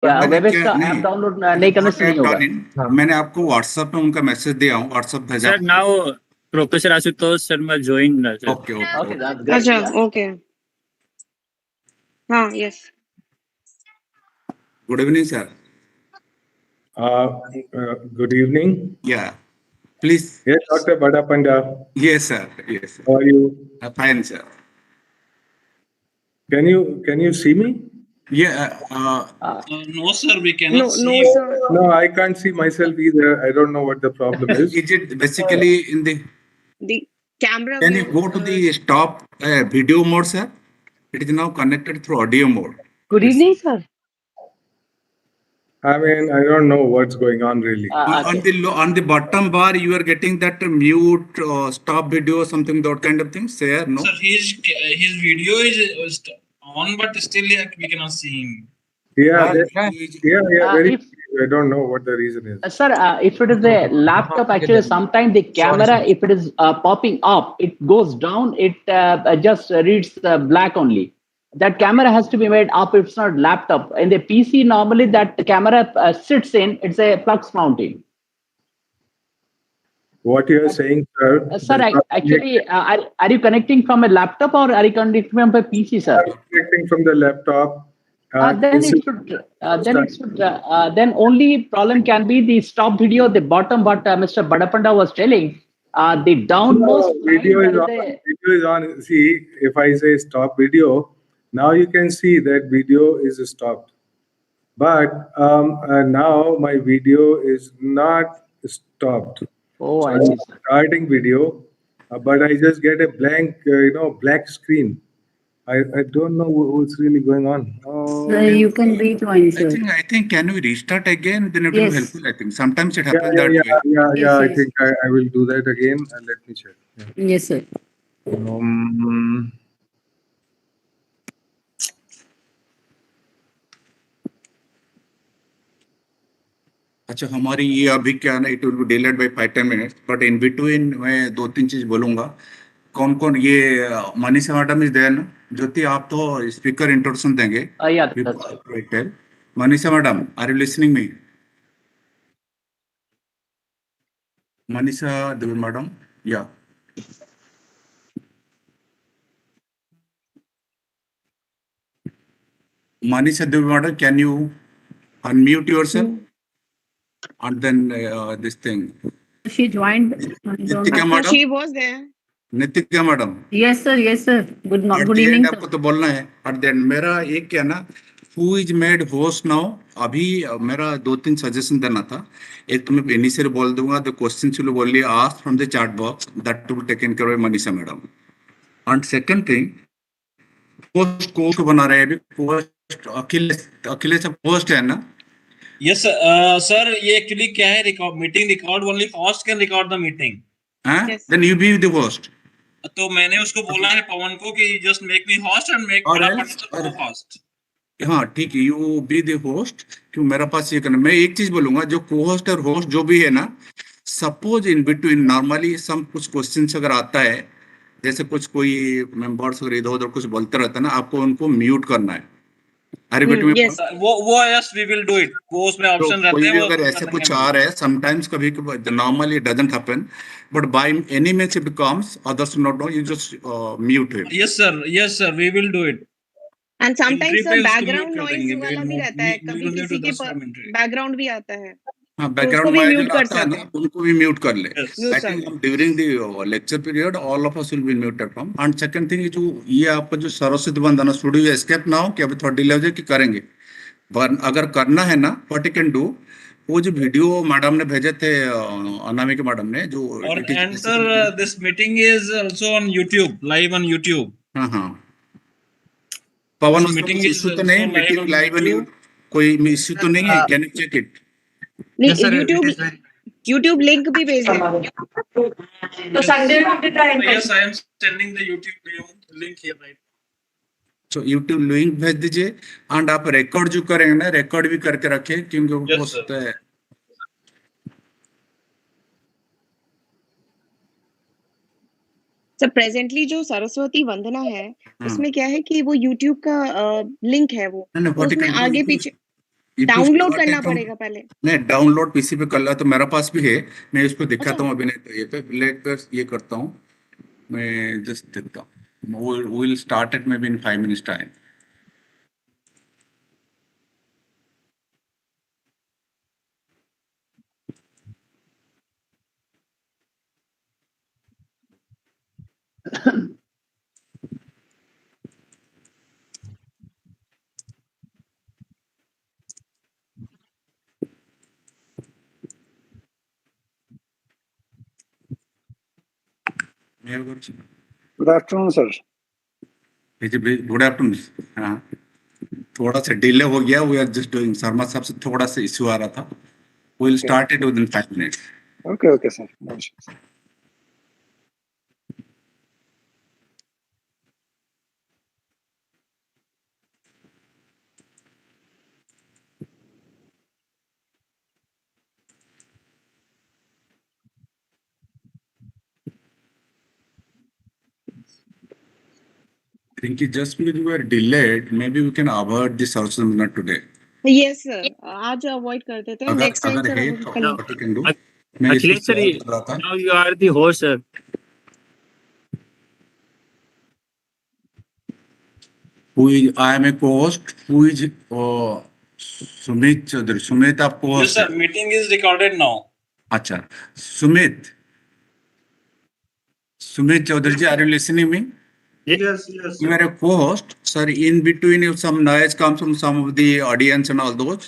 Webex का app download नहीं करने से नहीं होगा। मैंने आपको व्हाट्सएप पे उनका मैसेज दिया हूँ, व्हाट्सएप भेजा। Sir, now Professor Ashutosh Sharma joined us. Okay Okay, that's great. अच्छा, Yeah. okay. हाँ, yes. Good evening sir. Good evening. या please. Yes, Dr. Badapanda. Yes sir, yes sir. How are you? Fine sir. Can you see me? No, sir, we cannot see No, you. sir. No, I can't see myself either. I don't know what the problem is. Is it basically in the? The camera. Can you go to the stop video mode, sir? It is now connected through audio mode. Good evening, sir. I mean, I don't know what's going on really. On the bottom bar, you are getting that mute, stop video, something that kind of thing. Sir, no. Sir, his video is on, but still we cannot see him. Yeah, very. I don't know what the reason is. Sir, if it is a laptop, actually, sometimes the camera, if it is popping up, it goes down, it just reads black only. That camera has to be made up. It's not laptop. In the PC, normally that camera sits in. It's a flux mounting. What you are saying, sir? Sir, actually, are you connecting from a laptop or are you connecting from a PC, sir? I'm connecting from the laptop. Then only problem can be the stop video, the bottom, what Mr. Badapanda was telling. The downmost video is on. Video is on. See, if I say stop video, now you can see that video is stopped. But now my video is not stopped. Oh, so I see. I'm starting video, but I just get a blank, black screen. I don't know what's really going on. You can rejoin, sir. I think can we restart again? Then it will help you. I think sometimes it happens that way. Yeah. I think I will do that again. Let me check. Yes, sir. अच्छा, हमारी ये अभी क्या ना, it will be delayed by 5-10 minutes, but in between मैं 2-3 चीज बोलूंगा। कौन कौन ये मनीषा मैडम इज देयर ना? ज्योति, आप तो स्पीकर इंट्रोडक्शन देंगे। Manisha madam, are you listening me? Manisha Devi madam, या Manisha Devi madam, can you unmute yourself? And then this thing. She joined. Nitika madam. She was there. Nitika madam. Yes, sir. Yes, sir. Good evening, sir. आपको तो बोलना है। At the end, मेरा एक क्या ना, who is made host now? अभी मेरा 2-3 सजेशन देना था। एक तो मैं इनिशियल बोल दूंगा, the questions will only ask from the chat box. That will be taken care of by Manisha madam. And second thing, post को बना रहे हैं अभी, post अखिलेश पोस्ट है ना? Yes, sir. ये एक्चुअली क्या है, meeting record only host can record the meeting. Then you be the host. तो मैंने उसको बोला है पवन को कि just make me host and make host. हाँ ठीक है, यू बी द होस्ट। क्यों मेरे पास ये करना, मैं एक चीज बोलूंगा, जो को होस्ट और होस्ट जो भी है ना, सपोज इन बिटवीन नॉर्मली सम कुछ क्वेश्चंस अगर आता है, जैसे कुछ कोई मेंबर्स अगर इधर उधर कुछ बोलते रहता है ना, आपको उनको म्यूट करना है। अरे yes. वो yes we will do it। वो उसमें ऑप्शन रहते हैं। अगर ऐसे कुछ आ रहा है, समटाइम्स कभी normally it doesn't happen, but by any means it comes, others not know, you just mute him. yes sir we will do it। And sometimes the background noise वाला भी रहता है, कभी किसी के बैकग्राउंड भी आता है। हाँ, बैकग्राउंड नॉइज आता है ना, उनको भी म्यूट कर ले। I think during the lecture period all of us will be muted from. And second thing, जो ये आपका जो सरस्वती वंदना स्टूडियो एस्केप ना हो कि अभी थोड़ा डिले हो जाए कि करेंगे, पर अगर करना है ना, व्हाट यू कैन डू, वो जो वीडियो मैडम ने भेजे थे, अनामिका मैडम ने, जो and sir this meeting is also on YouTube, live on YouTube। हां पवन, मीटिंग इशू तो नहीं, मीटिंग लाइव ऑन, कोई इशू तो नहीं है? Can you check it? नहीं, YouTube लिंक भी भेज दे। तो संडे को भी ट्राई करें। Yes, I am sending the YouTube link here right। तो YouTube लिंक भेज दीजिए, एंड आप रिकॉर्ड जो करेंगे ना, रिकॉर्ड भी करके रखें, क्योंकि हो सकता है। सर प्रेजेंटली जो सरस्वती वंदना है, उसमें क्या है कि वो YouTube का लिंक है, वो उसमें आगे पीछे डाउनलोड करना पड़ेगा पहले। नहीं, डाउनलोड पीसी पे कर ला तो मेरा पास भी है, मैं इसको दिखाता हूँ अच्छा। अभी, नहीं तो ये पे लेट कर ये करता हूँ, मैं जस्ट देखता हूँ, will start it maybe in 5 minutes time. Good afternoon sir. Good afternoon. हाँ, थोड़ा सा डिले हो गया, we are just doing, Sharma साहब से थोड़ा सा इश्यू आ रहा था, will start it within 5 minutes. Okay okay sir, no issues. I think just because we were delayed, maybe we can avoid this also not today. Yes sir, आज avoid कर देते हैं, नेक्स्ट टाइम अगर sir है हम तो कल। what we can do, मैं इसको Akhilesh sir, solve कर रहा था. now you are the host, sir. I am a co-host. Who is Sumit Chaudhary? Sumit, आप Yes, co-host sir. है. Meeting is recorded now. अच्छा, Sumit Chaudhary ji, are you listening me? Yes. You are a co-host, sir. In between, if some noise comes from some of the audience and all those,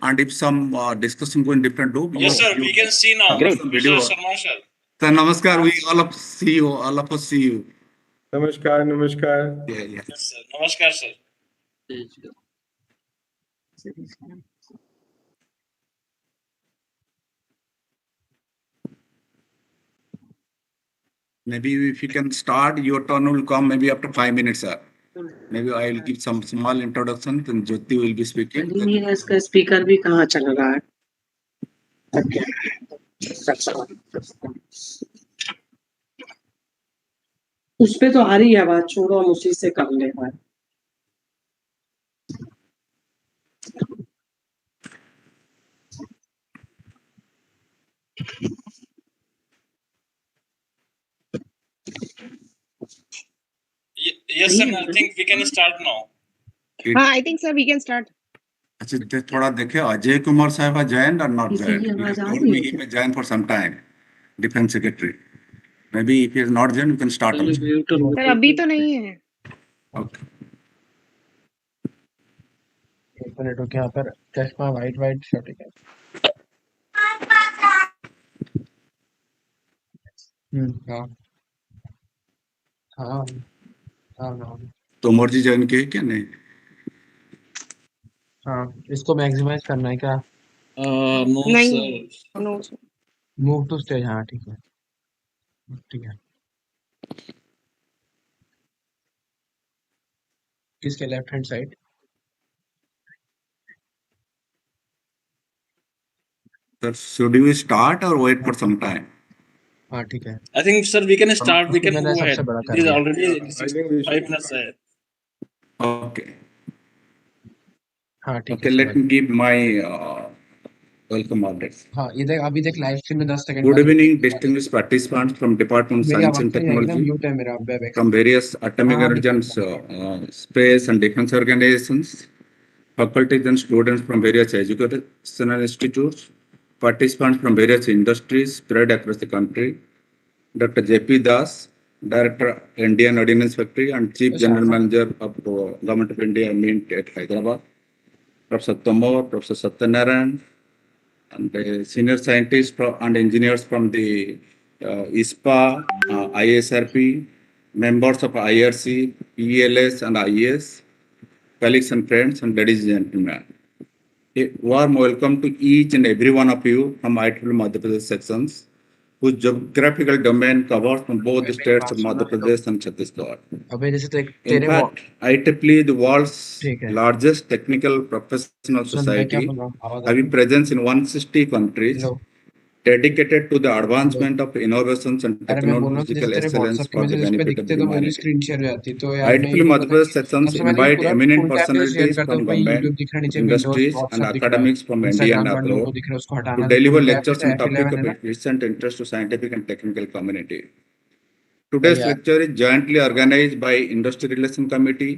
and if some discussion go in different room, Yes, sir. We can see now. Great. Some Mr. video. Sharma sir. Sir, namaskar. We all of see you. All of us see you. Namaskar, namaskar. Yeah. Yes, sir. Namaskar, sir. Maybe if you can start, your turn will come maybe after 5 minutes, sir. Maybe I will give some small introduction, then Jyoti will be speaking. नहीं है, इसका speaker भी कहाँ चल रहा है? उस पे तो आ रही है आवाज, छोड़ो, हम उसी से कर ले बात. Yes, sir. I think we can start now. हाँ, I think sir we can start. अच्छा, थोड़ा देखे अजय कुमार साहब joined or not इसे joined? ही He आवाज has आ told रही me है he क्या? may join for some time. Defense Secretary. Maybe if he is not joined, you can start also. Sir अभी तो नहीं है. Okay. एक मिनट रुकिए, यहाँ पर चश्मा वाइट शर्ट है. हाँ हाँ हाँ तोमर जी ज्वाइन किए क्या? नहीं. हाँ, इसको मैक्सिमाइज करना है क्या? No, नहीं, sir. No sir. Move to stage. हाँ ठीक है. किसके left hand side? Sir, should we start or wait for some time? हाँ ठीक है. I think, sir, we can start. We can मैंने move सबसे ahead. बड़ा कर It is दिया. already I think we 5 should minutes ahead. Okay. हाँ ठीक Okay, है. let me give my welcome address. हाँ, ये देख, अभी देख लाइव स्ट्रीम में 10 second. Good evening, distinguished participants from Department of मेरी Science आवाज and तो नहीं आएगी ना? Technology, म्यूट है मेरा वेब. from various atomic हाँ, energy and space and defense organizations, faculties and students from various educational institutes, participants from various industries spread across the country. Dr. J.P. Das, Director, Indian Ordnance Factory and Chief General Manager of Government of India, Mint at Hyderabad. Professor Tomor, Professor Satyanarayan, and senior scientists and engineers from the ISPA, ISRP, members of IRC, ELS and IES, colleagues and friends, and ladies and gentlemen. A warm welcome to each and every one of you from IEEE Madhya Pradesh sections, whose geographical domain covers from both the states of Madhya Pradesh and Chhattisgarh. अबे जैसे In तेरे fact, IEEE, the world's ठीक है. largest technical professional सुन, मैं क्या society, बोल रहा हूँ? आवाज आ having रही है? presence in 160 countries, hello. dedicated to the advancement of innovations and अरे मैं बोल रहा हूँ कि जैसे technological तेरे excellence व्हाट्सएप के for the मैसेज पे benefit of दिखते the तो मेरी humanity. स्क्रीन शेयर हो जाती तो यार मैं IEEE ये बोल रहा था Madhya कि sessions सबसे पहले invite पूरा eminent फुल टैब पे शेयर personalities कर दो, from कोई government, यूट्यूब दिखना नीचे, विंडोज industries, and व्हाट्सएप दिख रहा है, academics from India and Instagram वाले लोगो abroad दिख रहा है, उसको to हटाना, तो deliver फुल टैब पे lectures तो on topic F11 of है ना। recent interest to scientific and technical community. भाई Today's यार lecture is jointly organized by Industry Relation Committee,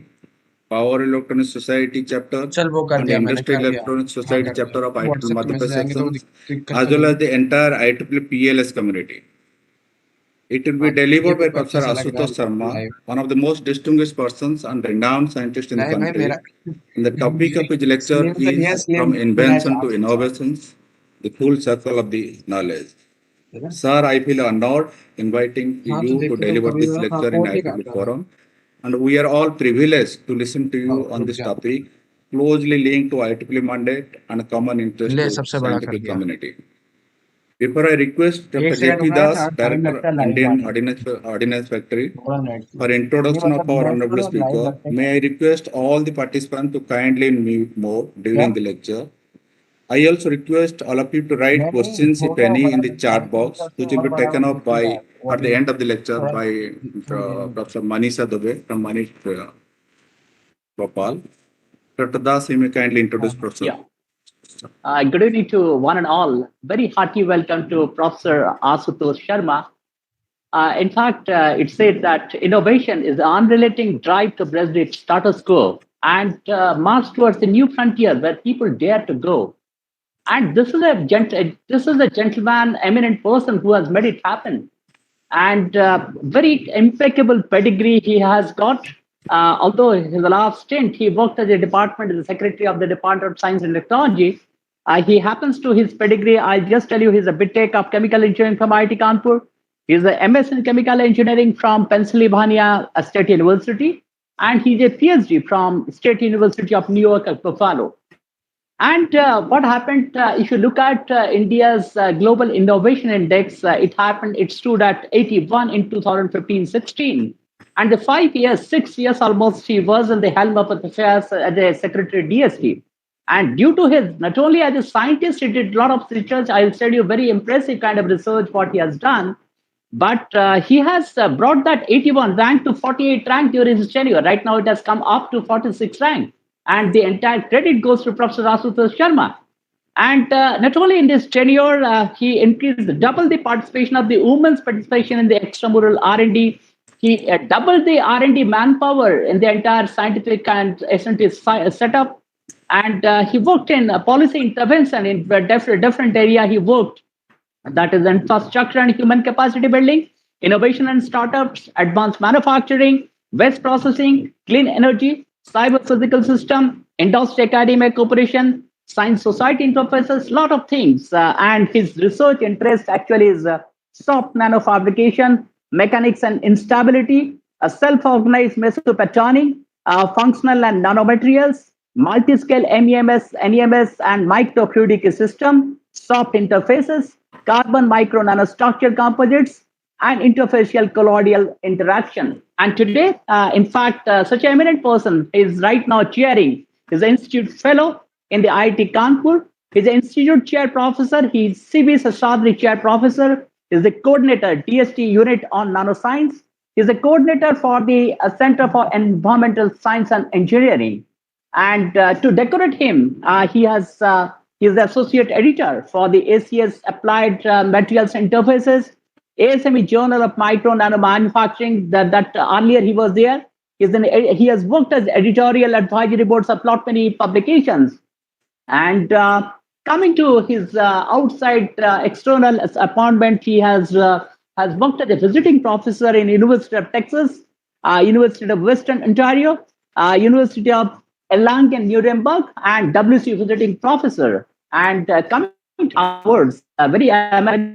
Power Electronics Society chapter, चल वो कर and दिया मैंने, Industrial कर दिया, Electronics हाँ Society कर दिया। chapter of IEEE व्हाट्सएप के Madhya मैसेज आएंगे तो वो sections, दिक्कत as तो well नहीं as the entire IEEE PLS community. It will be है। ये delivered by तेरे को अच्छा Professor सा लग रहा Ashutosh है Sharma, live. one of the most distinguished persons and renowned scientist in the नहीं भाई country. मेरा And the topic of his lecture slim तो नहीं है, is स्लिम from मेरा invention to charge innovations, the full circle of the knowledge. है ना। Sir, I feel honored inviting हाँ तो you to देखते तो deliver कभी this ना, हाँ lecture in कोड नहीं IEEE काटता था। forum. And we are all privileged to listen to हाँ you on रुक this जा, topic, closely linked to IEEE mandate and common interest ले to सबसे बड़ा कर scientific दिया। community. Before I request एक Dr. Second J.P. रुका है, Das, टाइम Director, लगता है लाइव Indian आने Ordnance Factory, थोड़ा नेट for स्लो नहीं, introduction of मतलब our net honorable slow live speaker, लगता है may I request all the participants to kindly mute mode क्या। during the lecture. I also request all of you to write नहीं questions, हो if गया वो any, बड़ा in the दिखता है, chat लेकिन उसका box, उससे which will और be बड़ा वो taken up दिखता है, by वो at अभी the end of the lecture थोड़ा by थोड़ी Professor Manisha Dubey from Manish Bhopal. Dr. Das, you may kindly introduce Professor. Yeah. Good evening to one and all. Very hearty welcome to Professor Ashutosh Sharma. In fact, it said that innovation is the unrelenting drive to breast its status quo and march towards a new frontier where people dare to go. And this is a gentleman, eminent person who has made it happen. And very impeccable pedigree he has got. Although in the last stint, he worked as the secretary of the Department of Science and Technology. He happens to his pedigree. I'll just tell you, he's a BTech of chemical engineering from IIT Kanpur. He's a MS in chemical engineering from Pennsylvania State University. And he's a PhD from State University of New York at Buffalo. And what happened, if you look at India's Global Innovation Index, it stood at 81 in 2015-16. And the 5 years, 6 years almost, he was in the helm of affairs as a secretary DST. And due to his, not only as a scientist, he did a lot of research. I'll tell you very impressive kind of research what he has done. But he has brought that 81 rank to 48 rank during his tenure. Right now, it has come up to 46 rank. And the entire credit goes to Professor Ashutosh Sharma. And not only in this tenure, he increased double the participation of the women's participation in the extramural R&D. He doubled the R&D manpower in the entire scientific and S&T setup. And he worked in policy intervention in different area. He worked, that is infrastructure and human capacity building, innovation and startups, advanced manufacturing, waste processing, clean energy, cyber physical system, industry academic cooperation, science society interfaces, lot of things. And his research interest actually is soft nanofabrication, mechanics and instability, self-organized mesopatterning, functional and nanomaterials, multi-scale MEMS, NEMS, and microfluidic system, soft interfaces, carbon micro nanostructure composites, and interfacial colloidal interaction. And today, in fact, such an eminent person is right now chairing. He's an institute fellow in the IIT Kanpur. He's an institute chair professor. He's CB Sastry chair professor. He's the coordinator, DST unit on nanoscience. He's the coordinator for the Center for Environmental Science and Engineering. And to decorate him, he's the associate editor for the ACS Applied Materials Interfaces, ASME Journal of Micro Nano Manufacturing. That earlier he was there. He has worked as editorial advisory boards of lot many publications. And coming to his outside external appointment, he has worked as a visiting professor in University of Texas, University of Western Ontario, University of Erlangen Nuremberg, and WC visiting professor. And coming to awards, a very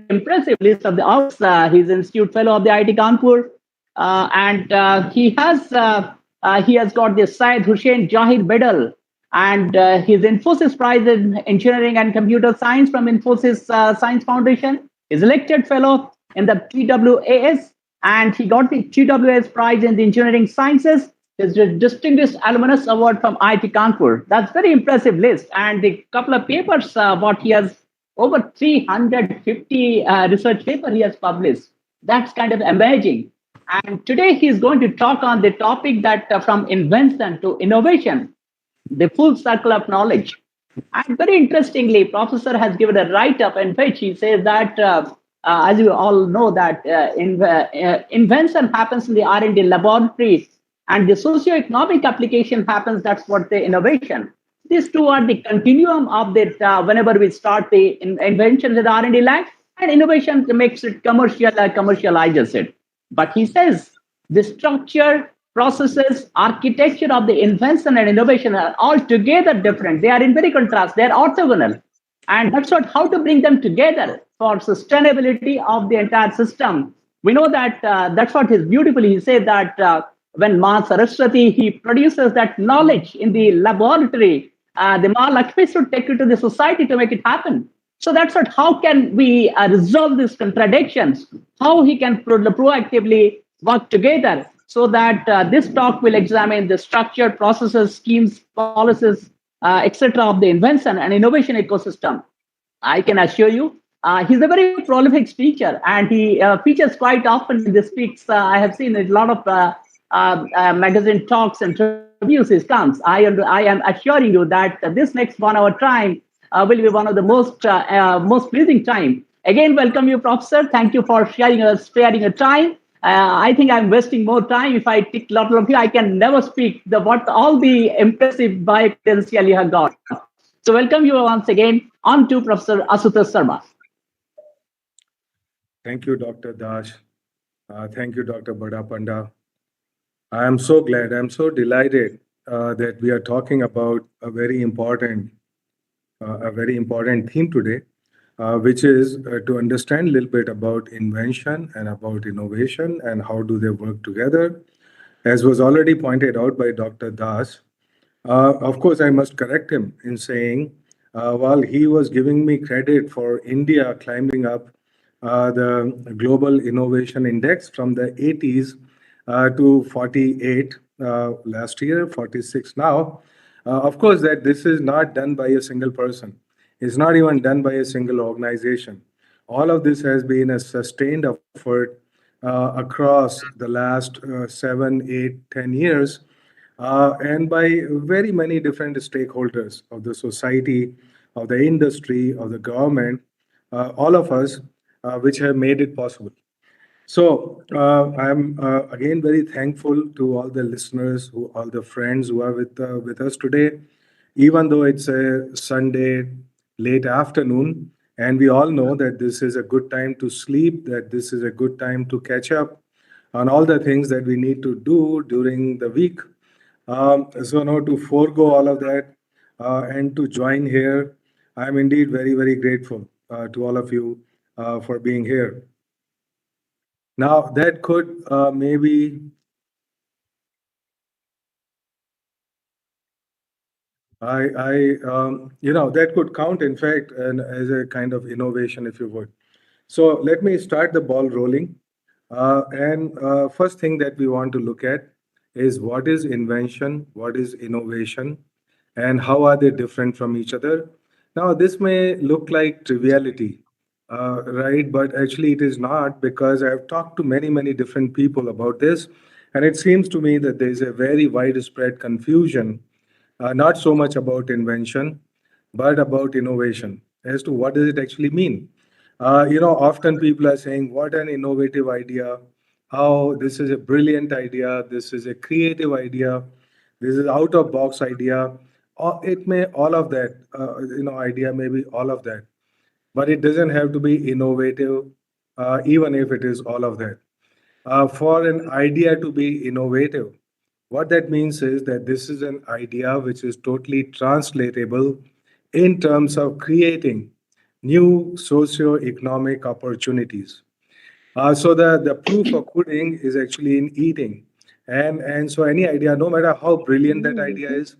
impressive list of the awards. He's Institute Fellow of the IIT Kanpur, and he has got the Syed Hussein Jahir Medal, and his Infosys Prize in Engineering and Computer Science from Infosys Science Foundation. He's elected fellow in the TWAS, and he got the TWAS Prize in the Engineering Sciences. His Distinguished Alumnus Award from IIT Kanpur. That's very impressive list. And the couple of papers what he has Over 350 research paper he has published. That's kind of amazing. And today he's going to talk on the topic that from invention to innovation, the full circle of knowledge. And very interestingly, professor has given a write-up in which he says that, as you all know, that invention happens in the R&D laboratory, and the socio-economic application happens. That's what the innovation. These two are the continuum of the whenever we start the invention with R&D lab, and innovation makes it commercial, commercializes it. But he says the structure, processes, architecture of the invention and innovation are altogether different. They are in very contrast. They are orthogonal. And that's what how to bring them together for sustainability of the entire system. We know that that's what is beautifully. He said that when Ma Saraswati, he produces that knowledge in the laboratory, the Ma Lakshmi should take it to the society to make it happen. So that's what, how can we resolve these contradictions? How he can proactively work together so that this talk will examine the structure, processes, schemes, policies, etc. of the invention and innovation ecosystem. I can assure you, he's a very prolific speaker, and he features quite often in the speaks. I have seen a lot of magazine talks and reviews he comes. I am assuring you that this next 1 hour time will be one of the most pleasing time. Again, welcome you, Professor. Thank you for sparing your time. I think I'm wasting more time if I take a lot of you. I can never speak what all the impressive bio credential you have got. So welcome you once again on to Professor Ashutosh Sharma. Thank you, Dr. Dash. Thank you, Dr. Bada Panda. I am so glad, I'm so delighted that we are talking about a very important theme today, which is to understand a little bit about invention and about innovation and how do they work together. As was already pointed out by Dr. Das, of course, I must correct him in saying, while he was giving me credit for India climbing up the Global Innovation Index from the 80s to 48 last year, 46 now, of course, that this is not done by a single person. It's not even done by a single organization. All of this has been a sustained effort across the last 7, 8, 10 years, and by very many different stakeholders of the society, of the industry, of the government, all of us, which have made it possible. So I'm again very thankful to all the listeners, all the friends who are with us today, even though it's a Sunday late afternoon, and we all know that this is a good time to sleep, that this is a good time to catch up on all the things that we need to do during the week. So now to forego all of that and to join here, I'm indeed very, very grateful to all of you for being here. Now that could maybe that could count, in fact, as a kind of innovation, if you would. So let me start the ball rolling. And first thing that we want to look at is what is invention, what is innovation, and how are they different from each other. Now, this may look like triviality, right? But actually, it is not, because I've talked to many, many different people about this. And it seems to me that there's a very widespread confusion, not so much about invention, but about innovation as to what does it actually mean. Often people are saying, what an innovative idea, how this is a brilliant idea, this is a creative idea, this is out of box idea. Or it may all of that, idea may be all of that, but it doesn't have to be innovative, even if it is all of that. For an idea to be innovative, what that means is that this is an idea which is totally translatable in terms of creating new socio-economic opportunities. So the proof of pudding is actually in eating. And so any idea, no matter how brilliant that idea is,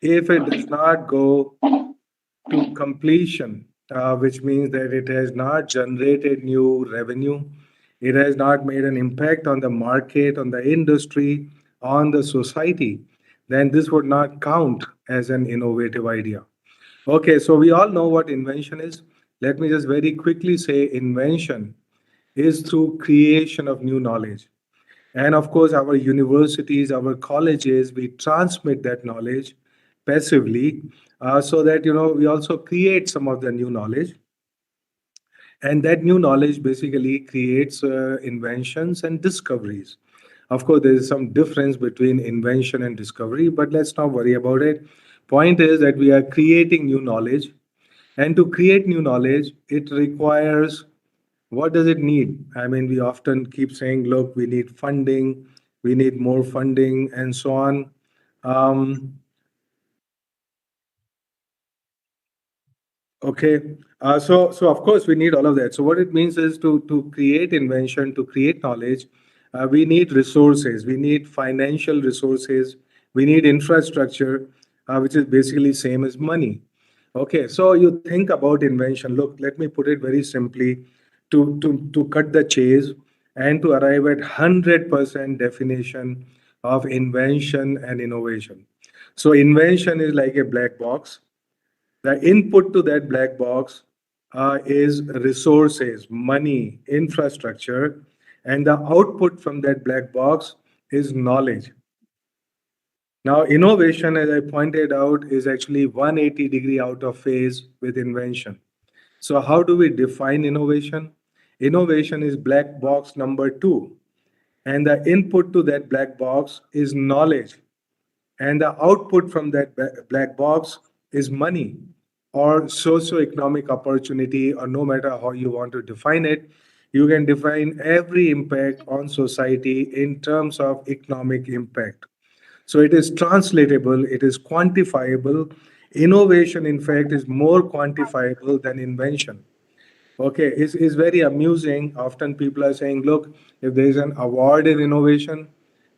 if it does not go to completion, which means that it has not generated new revenue, it has not made an impact on the market, on the industry, on the society, then this would not count as an innovative idea. Okay, so we all know what invention is. let me just very quickly say invention is through creation of new knowledge. And of course, our universities, our colleges, we transmit that knowledge passively so that, we also create some of the new knowledge. And that new knowledge basically creates inventions and discoveries. Of course, there is some difference between invention and discovery, but let's not worry about it. Point is that we are creating new knowledge. And to create new knowledge, it requires, what does it need? I mean, we often keep saying, look, we need funding, we need more funding, and so on. Um, Okay. So of course we need all of that. So what it means is to create invention, to create knowledge, we need resources. We need financial resources. We need infrastructure, which is basically same as money. Okay. So you think about invention. Look, let me put it very simply, to cut the chase and to arrive at 100% definition of invention and innovation. So invention is like a black box. The input to that black box is resources, money, infrastructure, and the output from that black box is knowledge. Now, innovation, as I pointed out, is actually 180-degree out of phase with invention. So, how do we define innovation? Innovation is black box number two, and the input to that black box is knowledge, and the output from that black box is money or socio-economic opportunity, or no matter how you want to define it. You can define every impact on society in terms of economic impact. So it is translatable, it is quantifiable. Innovation, in fact, is more quantifiable than invention. Okay, it's very amusing. Often people are saying, look, if there is an award in innovation,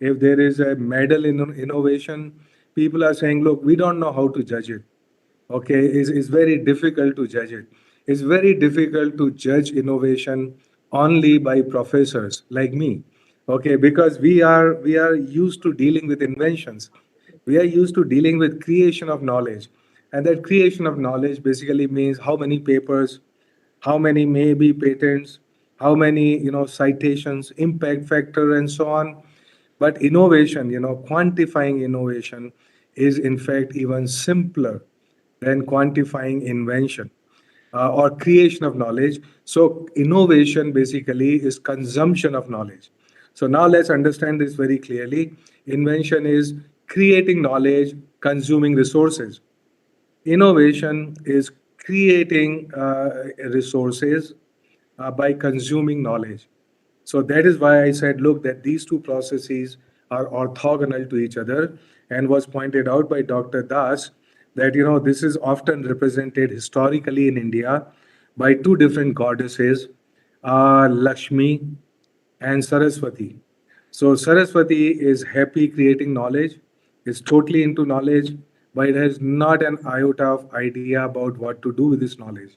if there is a medal in innovation, people are saying, look, we don't know how to judge it. Okay, it's very difficult to judge it. It's very difficult to judge innovation only by professors like me. Okay, because we are used to dealing with inventions. We are used to dealing with creation of knowledge. And that creation of knowledge basically means how many papers, how many maybe patents, how many citations, impact factor, and so on. But innovation, quantifying innovation is in fact even simpler than quantifying invention or creation of knowledge. So innovation basically is consumption of knowledge. So now let's understand this very clearly. Invention is creating knowledge, consuming resources. Innovation is creating resources by consuming knowledge. So that is why I said, look, that these two processes are orthogonal to each other, and was pointed out by Dr. Das that this is often represented historically in India by two different goddesses, Lakshmi and Saraswati. So Saraswati is happy creating knowledge, is totally into knowledge, but it has not an iota of idea about what to do with this knowledge.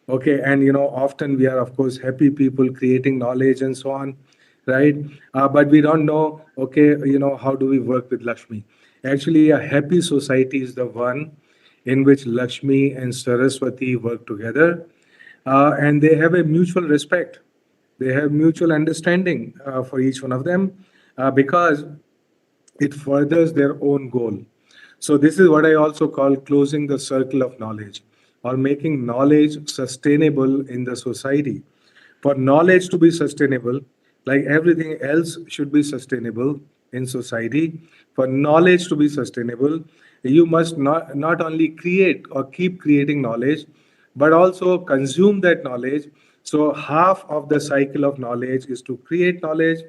Okay, and often we are, of course, happy people creating knowledge and so on, right? But we don't know, okay, how do we work with Lakshmi? Actually, a happy society is the one in which Lakshmi and Saraswati work together, and they have a mutual respect. They have mutual understanding for each one of them because it furthers their own goal. So, this is what I also call closing the circle of knowledge or making knowledge sustainable in the society. For knowledge to be sustainable, like everything else should be sustainable in society, for knowledge to be sustainable, you must not only create or keep creating knowledge, but also consume that knowledge. So, half of the cycle of knowledge is to create knowledge,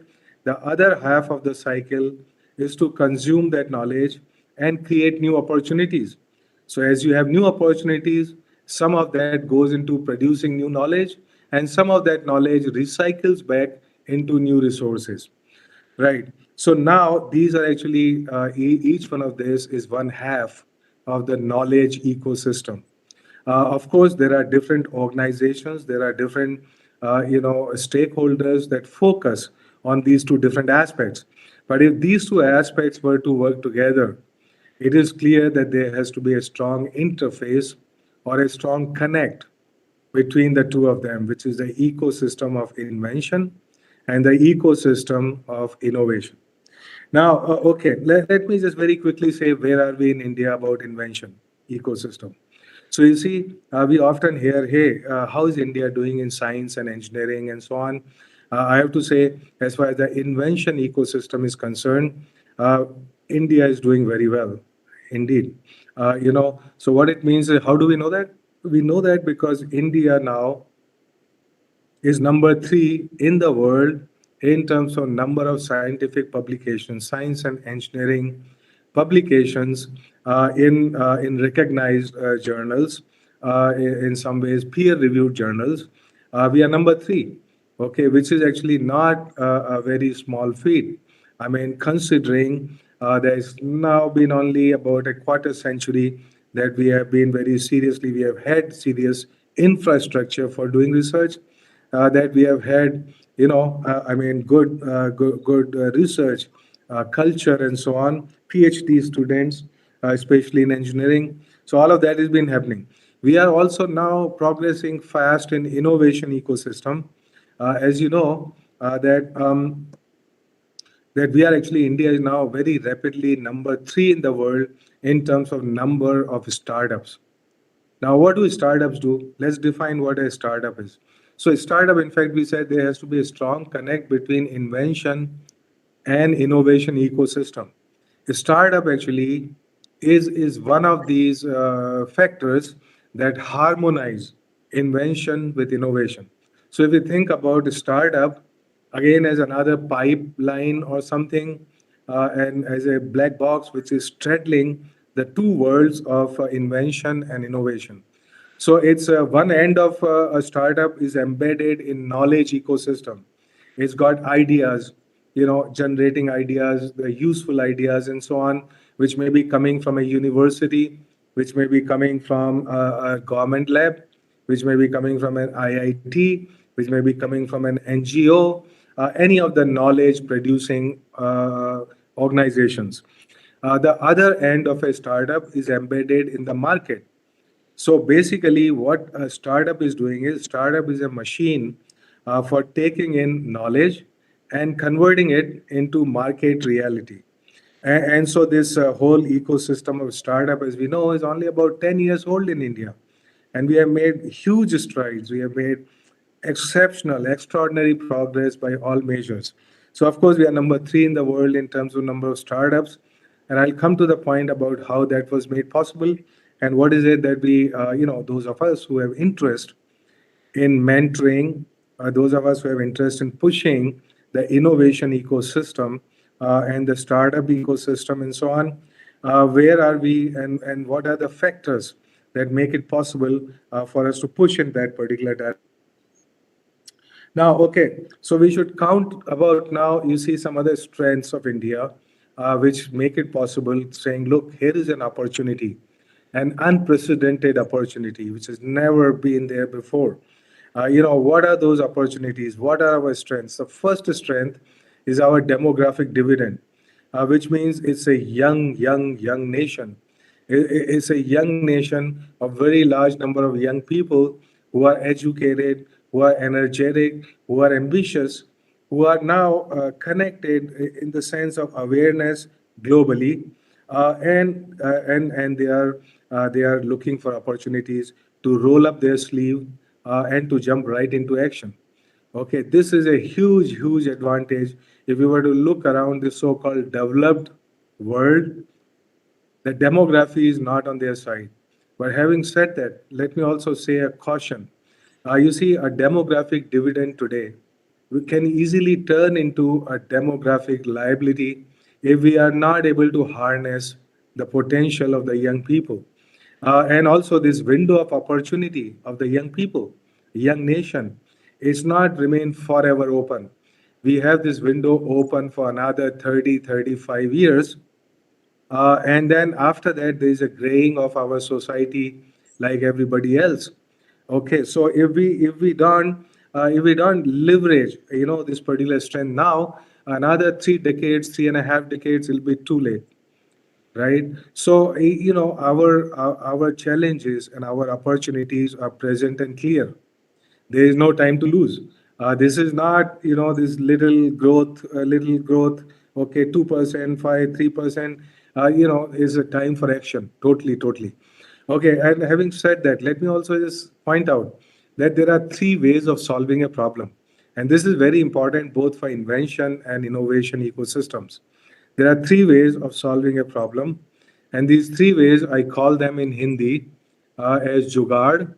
the other half of the cycle is to consume that knowledge and create new opportunities. So, as you have new opportunities, some of that goes into producing new knowledge, and some of that knowledge recycles back into new resources. Right. So now these are actually each one of this is one half of the knowledge ecosystem. Of course, there are different organizations, there are different stakeholders that focus on these two different aspects. But if these two aspects were to work together, it is clear that there has to be a strong interface or a strong connect between the two of them, which is the ecosystem of invention and the ecosystem of innovation. Now, okay, let me just very quickly say where are we in India about invention ecosystem. So you see, we often hear, hey, how is India doing in science and engineering and so on? I have to say, as far as the invention ecosystem is concerned, uh, India is doing very well, indeed. So what it means is, how do we know that? We know that because India now is number three in the world in terms of number of scientific publications, science and engineering publications in recognized journals, in some ways peer-reviewed journals. We are number three, okay, which is actually not a very small feat. I mean, considering there's now been only about a quarter century that we have been very seriously, we have had serious infrastructure for doing research, that we have had, I mean, good research culture and so on, PhD students, especially in engineering. So all of that has been happening. We are also now progressing fast in innovation ecosystem. As you know, that we are actually, India is now very rapidly number three in the world in terms of number of startups. Now, what do startups do? Let's define what a startup is. So, a startup, in fact, we said there has to be a strong connect between invention and innovation ecosystem. A startup actually is one of these factors that harmonize invention with innovation. So, if you think about a startup again as another pipeline or something, and as a black box which is straddling the two worlds of invention and innovation. So it's one end of a startup is embedded in knowledge ecosystem. It's got ideas, generating ideas, the useful ideas, and so on, which may be coming from a university, which may be coming from a government lab, which may be coming from an IIT, which may be coming from an NGO, any of the knowledge producing organizations. The other end of a startup is embedded in the market. So basically, what a startup is doing is startup is a machine for taking in knowledge and converting it into market reality. And so this whole ecosystem of startup, as we know, is only about 10 years old in India. And we have made huge strides. We have made exceptional, extraordinary progress by all measures. So, of course, we are number three in the world in terms of number of startups. And I'll come to the point about how that was made possible and what is it that we, those of us who have interest in mentoring, those of us who have interest in pushing the innovation ecosystem and the startup ecosystem and so on, where are we and what are the factors that make it possible for us to push in that particular direction. Now, okay, so we should count about now, you see some other strengths of India, which make it possible, saying, look, here is an opportunity, an unprecedented opportunity, which has never been there before. What are those opportunities? What are our strengths? The first strength is our demographic dividend, which means it's a young nation. It's a young nation, a very large number of young people who are educated, who are energetic, who are ambitious, who are now connected in the sense of awareness globally, and they are looking for opportunities to roll up their sleeve and to jump right into action. Okay, this is a huge advantage. If you were to look around the so-called developed world, the demography is not on their side. But having said that, let me also say a caution. You see, a demographic dividend today we can easily turn into a demographic liability if we are not able to harness the potential of the young people. And also, this window of opportunity of the young people, young nation, is not remain forever open. We have this window open for another 30, 35 years, and then after that, there is a graying of our society like everybody else. Okay, so if we don't leverage, this particular strength now, another 3 decades, 3.5 decades, will be too late. right? So, our challenges and our opportunities are present and clear. There is no time to lose. This is not, this little growth, okay, 2%, 5, 3%, is a time for action. Totally, totally. Okay, and having said that, let me also just point out that there are three ways of solving a problem. And this is very important both for invention and innovation ecosystems. There are three ways of solving a problem. And these three ways, I call them in Hindi as Jugaad,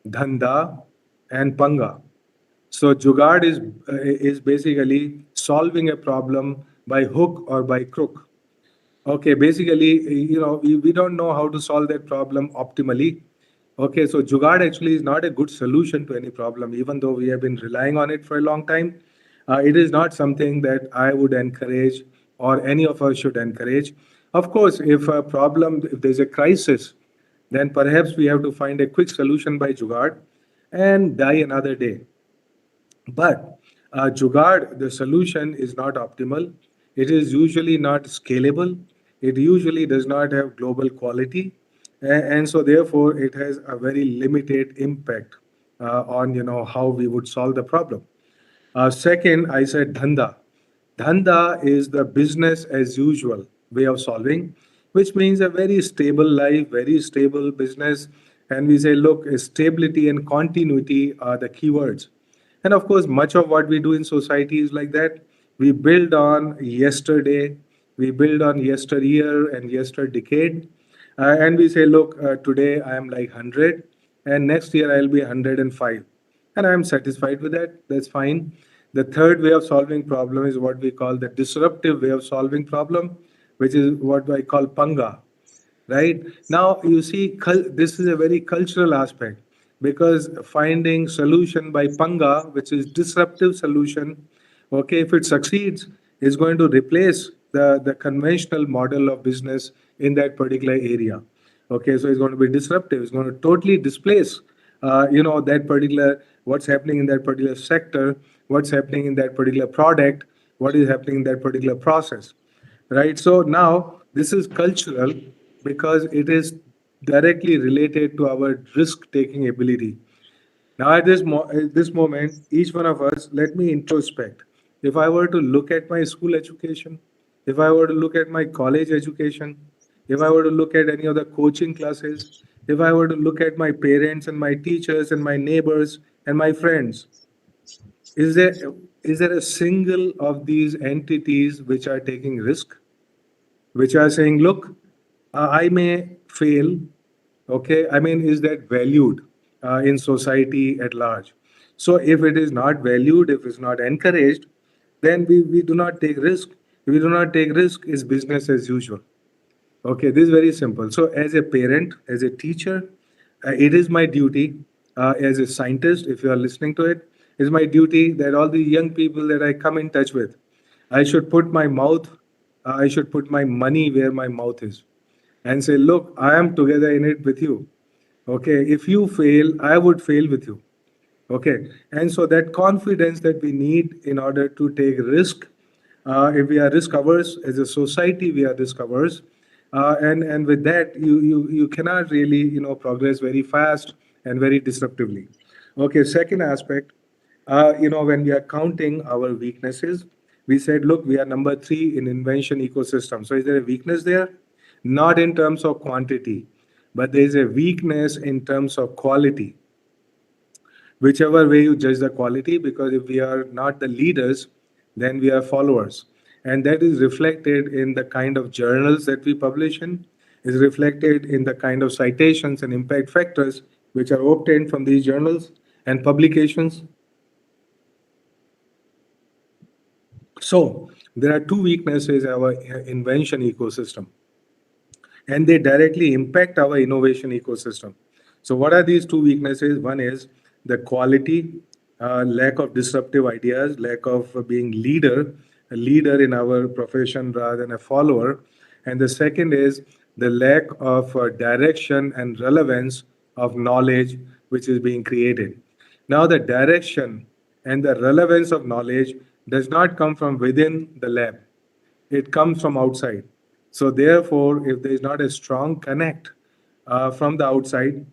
Dhanda, and Panga. So Jugaad is basically solving a problem by hook or by crook. Okay, basically, we don't know how to solve that problem optimally. Okay, so Jugaad actually is not a good solution to any problem, even though we have been relying on it for a long time. It is not something that I would encourage or any of us should encourage. Of course, if there's a crisis, then perhaps we have to find a quick solution by Jugaad and die another day. But Jugaad, the solution is not optimal. It is usually not scalable. It usually does not have global quality, and so therefore it has a very limited impact on how we would solve the problem. Second, I said dhanda. Dhanda is the business as usual way of solving, which means a very stable life, very stable business. And we say, look, stability and continuity are the keywords. And of course, much of what we do in society is like that. We build on yesterday, we build on yesteryear and yesterdecade. And we say, look, today I am like 100, and next year I'll be 105. And I'm satisfied with that. That's fine. The third way of solving problem is what we call the disruptive way of solving problem, which is what I call Panga, right? Now you see this is a very cultural aspect, because finding solution by Panga, which is disruptive solution, okay, if it succeeds, is going to replace the conventional model of business in that particular area. Okay, so it's going to be disruptive. It's going to totally displace that particular, what's happening in that particular sector, what's happening in that particular product, what is happening in that particular process, right? So now this is cultural because it is directly related to our risk taking ability. Now, at this moment, each one of us, let me introspect. If I were to look at my school education, if I were to look at my college education, if I were to look at any of the coaching classes, if I were to look at my parents and my teachers and my neighbors and my friends, is there a single of these entities which are taking risk, which are saying, look, I may fail. Okay, I mean, is that valued in society at large? So if it is not valued, if it's not encouraged, then we do not take risk. If we do not take risk, it's business as usual. Okay, this is very simple. So as a parent, as a teacher, it is my duty, as a scientist, if you are listening to it, is my duty that all the young people that I come in touch with, I should put my mouth, I should put my money where my mouth is, and say, look, I am together in it with you. Okay, if you fail, I would fail with you. Okay, and so that confidence that we need in order to take risk, if we are risk averse as a society, we are risk averse, and with that, you cannot really progress very fast and very disruptively. Okay, second aspect, when we are counting our weaknesses, we said, look, we are number 3 in invention ecosystem. So is there a weakness there? Not in terms of quantity, but there is a weakness in terms of quality, whichever way you judge the quality, because if we are not the leaders, then we are followers. And that is reflected in the kind of journals that we publish in, is reflected in the kind of citations and impact factors which are obtained from these journals and publications. So there are two weaknesses in our invention ecosystem, and they directly impact our innovation ecosystem. So, what are these two weaknesses? One is the quality, lack of disruptive ideas, lack of being a leader in our profession rather than a follower. And the second is the lack of direction and relevance of knowledge which is being created. Now, the direction and the relevance of knowledge does not come from within the lab, it comes from outside. So therefore, if there is not a strong connect from the outside,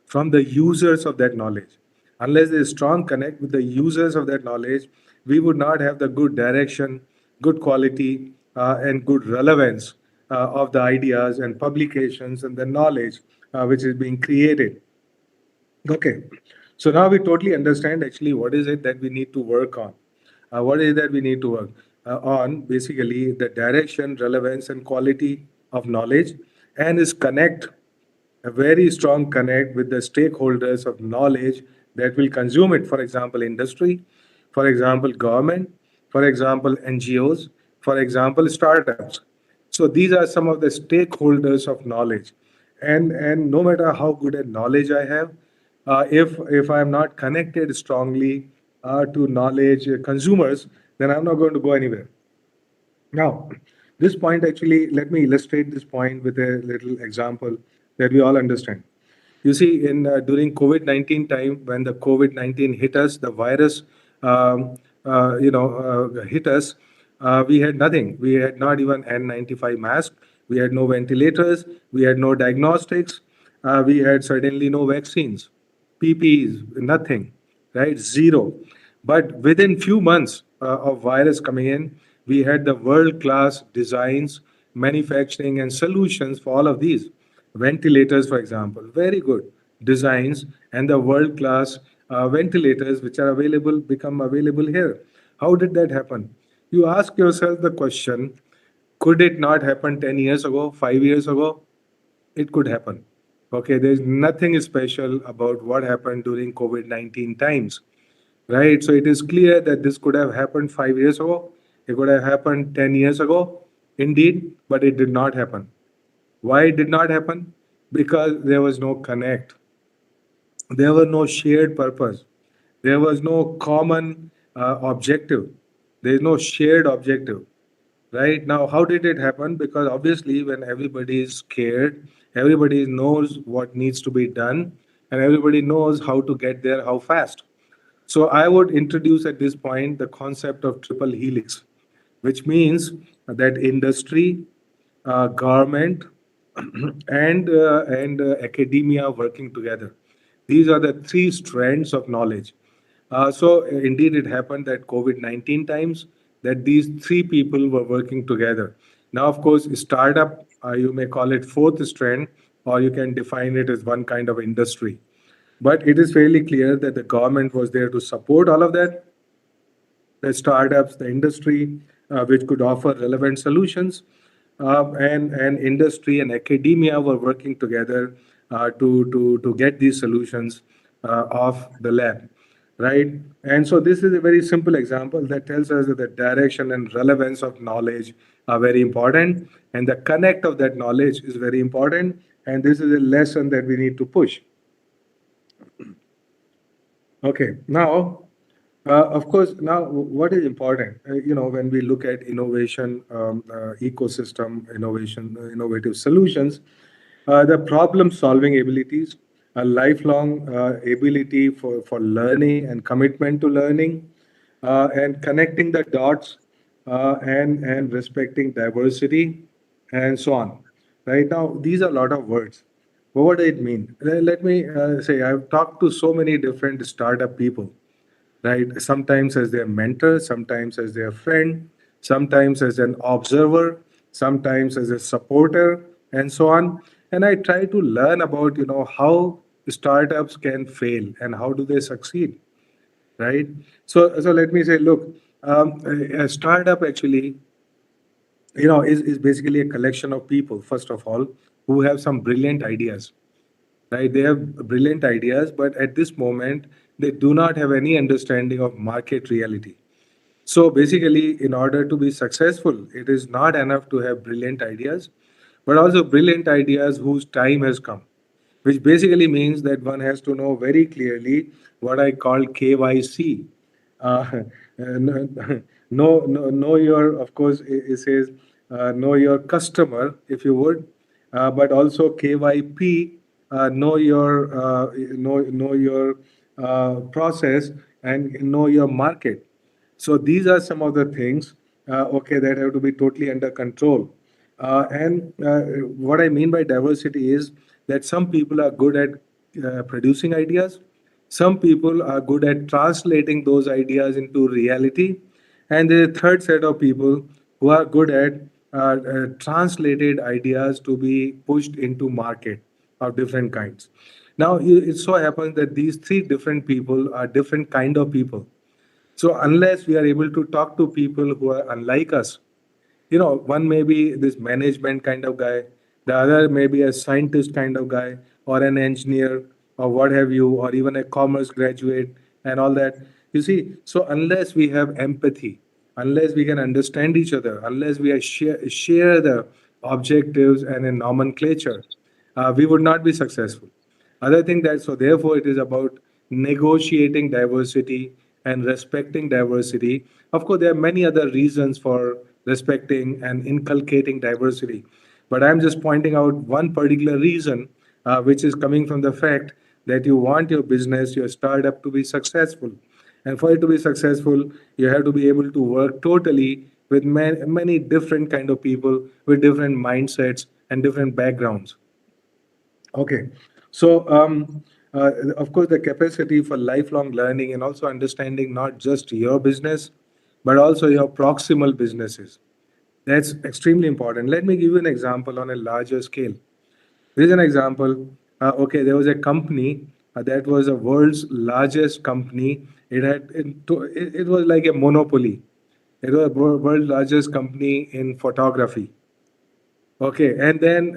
from the users of that knowledge, unless there is strong connect with the users of that knowledge, we would not have the good direction, good quality, and good relevance of the ideas and publications and the knowledge which is being created. Okay, so now we totally understand actually what is it that we need to work on. What is it that we need to work on? Basically, the direction, relevance, and quality of knowledge, and is connect a very strong connect with the stakeholders of knowledge that will consume it. For example, industry, for example, government, for example, NGOs, for example, startups. So these are some of the stakeholders of knowledge. And no matter how good a knowledge I have, if I'm not connected strongly to knowledge consumers, then I'm not going to go anywhere. Now, this point actually, let me illustrate this point with a little example that we all understand. You see, in during COVID-19 time, when the COVID-19 hit us, the virus, hit us, we had nothing. We had not even N95 mask. We had no ventilators. We had no diagnostics. We had certainly no vaccines, PPEs, nothing, right? Zero. But within few months of virus coming in, we had the world-class designs, manufacturing, and solutions for all of these. Ventilators, for example, very good designs, and the world-class ventilators which are available become available here. How did that happen? You ask yourself the question, could it not happen 10 years ago, 5 years ago? It could happen. Okay, there's nothing special about what happened during COVID-19 times, right? So it is clear that this could have happened 5 years ago. It could have happened 10 years ago, indeed, but it did not happen. Why it did not happen? Because there was no connect. There was no shared purpose. There was no common objective. There is no shared objective. Right now, how did it happen? Because obviously, when everybody is scared, everybody knows what needs to be done, and everybody knows how to get there, how fast. So I would introduce at this point the concept of triple helix, which means that industry, government, and academia working together. These are the three strands of knowledge. So indeed, it happened that COVID-19 times that these three people were working together. Now, of course, startup, you may call it fourth strand, or you can define it as one kind of industry. But it is fairly clear that the government was there to support all of that, the startups, the industry, which could offer relevant solutions, and industry and academia were working together to get these solutions off the lab, right? And so this is a very simple example that tells us that the direction and relevance of knowledge are very important, and the connect of that knowledge is very important. And this is a lesson that we need to push. Okay, now, of course, now what is important? When we look at innovation, ecosystem, innovation, innovative solutions, the problem-solving abilities, a lifelong ability for learning and commitment to learning, and connecting the dots, and respecting diversity, and so on. Right now, these are a lot of words. But what does it mean? Let me say, I've talked to so many different startup people, right? Sometimes as their mentor, sometimes as their friend, sometimes as an observer, sometimes as a supporter, and so on. And I try to learn about, how startups can fail and how do they succeed, right? So let me say, look, a startup actually, is basically a collection of people, first of all, who have some brilliant ideas, right? They have brilliant ideas, but at this moment, they do not have any understanding of market reality. So basically, in order to be successful, it is not enough to have brilliant ideas, but also brilliant ideas whose time has come, which basically means that one has to know very clearly what I call KYC. No, know your, of course, it says know your customer, if you would, but also KYP, know your process and know your market. So these are some of the things okay, that have to be totally under control. And what I mean by diversity is that some people are good at producing ideas, some people are good at translating those ideas into reality, and there's a third set of people who are good at translated ideas to be pushed into market of different kinds. Now, it so happens that these three different people are different kind of people. So unless we are able to talk to people who are unlike us, one may be this management kind of guy, the other may be a scientist kind of guy, or an engineer, or what have you, or even a commerce graduate, and all that. You see, so unless we have empathy, unless we can understand each other, unless we are share the objectives and a nomenclature, we would not be successful. Other thing that so therefore it is about negotiating diversity and respecting diversity. Of course, there are many other reasons for respecting and inculcating diversity, but I'm just pointing out one particular reason, which is coming from the fact that you want your business, your startup to be successful, and for it to be successful, you have to be able to work totally with many different kind of people with different mindsets and different backgrounds. Okay. So, of course, the capacity for lifelong learning and also understanding not just your business, but also your proximal businesses. That's extremely important. Let me give you an example on a larger scale. There is an example. Okay, there was a company that was the world's largest company. It was like a monopoly. It was the world's largest company in photography. Okay, and then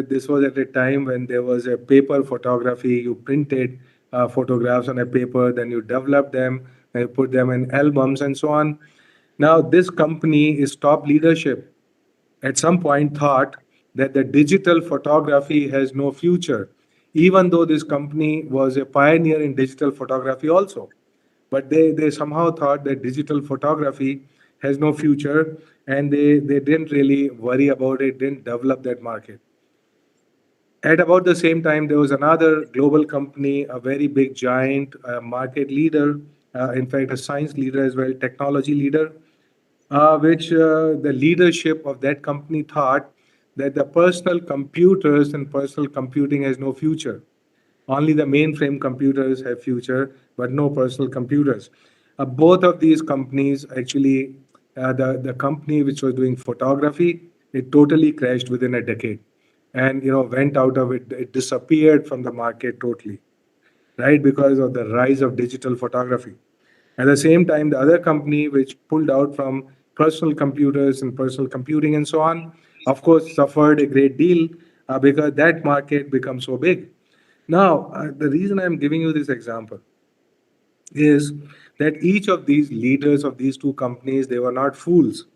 this was at a time when there was a paper photography. You printed photographs on a paper, then you developed them, and you put them in albums and so on. Now, this company is top leadership. At some point, thought that the digital photography has no future, even though this company was a pioneer in digital photography also. But they somehow thought that digital photography has no future, and they didn't really worry about it, didn't develop that market. At about the same time, there was another global company, a very big giant market leader, in fact, a science leader as well, technology leader, which the leadership of that company thought that the personal computers and personal computing has no future. Only the mainframe computers have future, but no personal computers. Both of these companies actually, the company which was doing photography, it totally crashed within a decade, and went out of it. It disappeared from the market totally, right? Because of the rise of digital photography. At the same time, the other company which pulled out from personal computers and personal computing and so on, of course, suffered a great deal because that market becomes so big. Now, the reason I'm giving you this example is that each of these leaders of these two companies, they were not fools.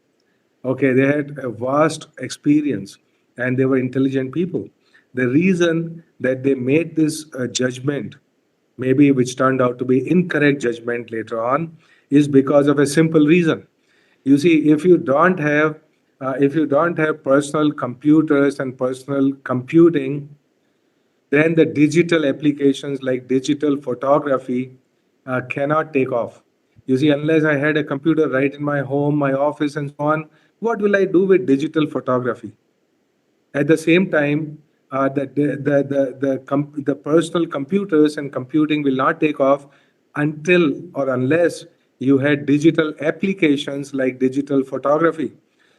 Okay, they had a vast experience and they were intelligent people. The reason that they made this judgment, maybe which turned out to be incorrect judgment later on, is because of a simple reason. You see, if you don't have personal computers and personal computing, then the digital applications like digital photography cannot take off. You see, unless I had a computer right in my home, my office, and so on, what will I do with digital photography? At the same time, the personal computers and computing will not take off until or unless you had digital applications like digital photography.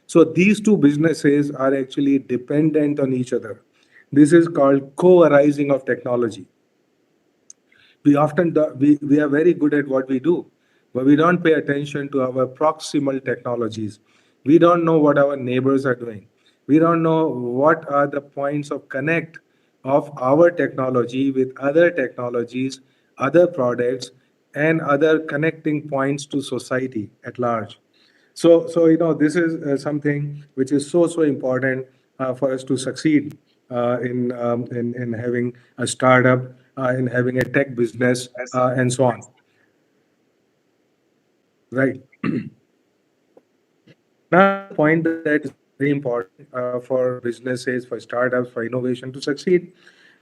So these two businesses are actually dependent on each other. This is called co-arising of technology. We are very good at what we do, but we don't pay attention to our proximal technologies. We don't know what our neighbors are doing. We don't know what are the points of connect of our technology with other technologies, other products, and other connecting points to society at large. So this is something which is so important for us to succeed in having a startup, in having a tech business, and so on. Right. Now, another point that is very important for businesses, for startups, for innovation to succeed.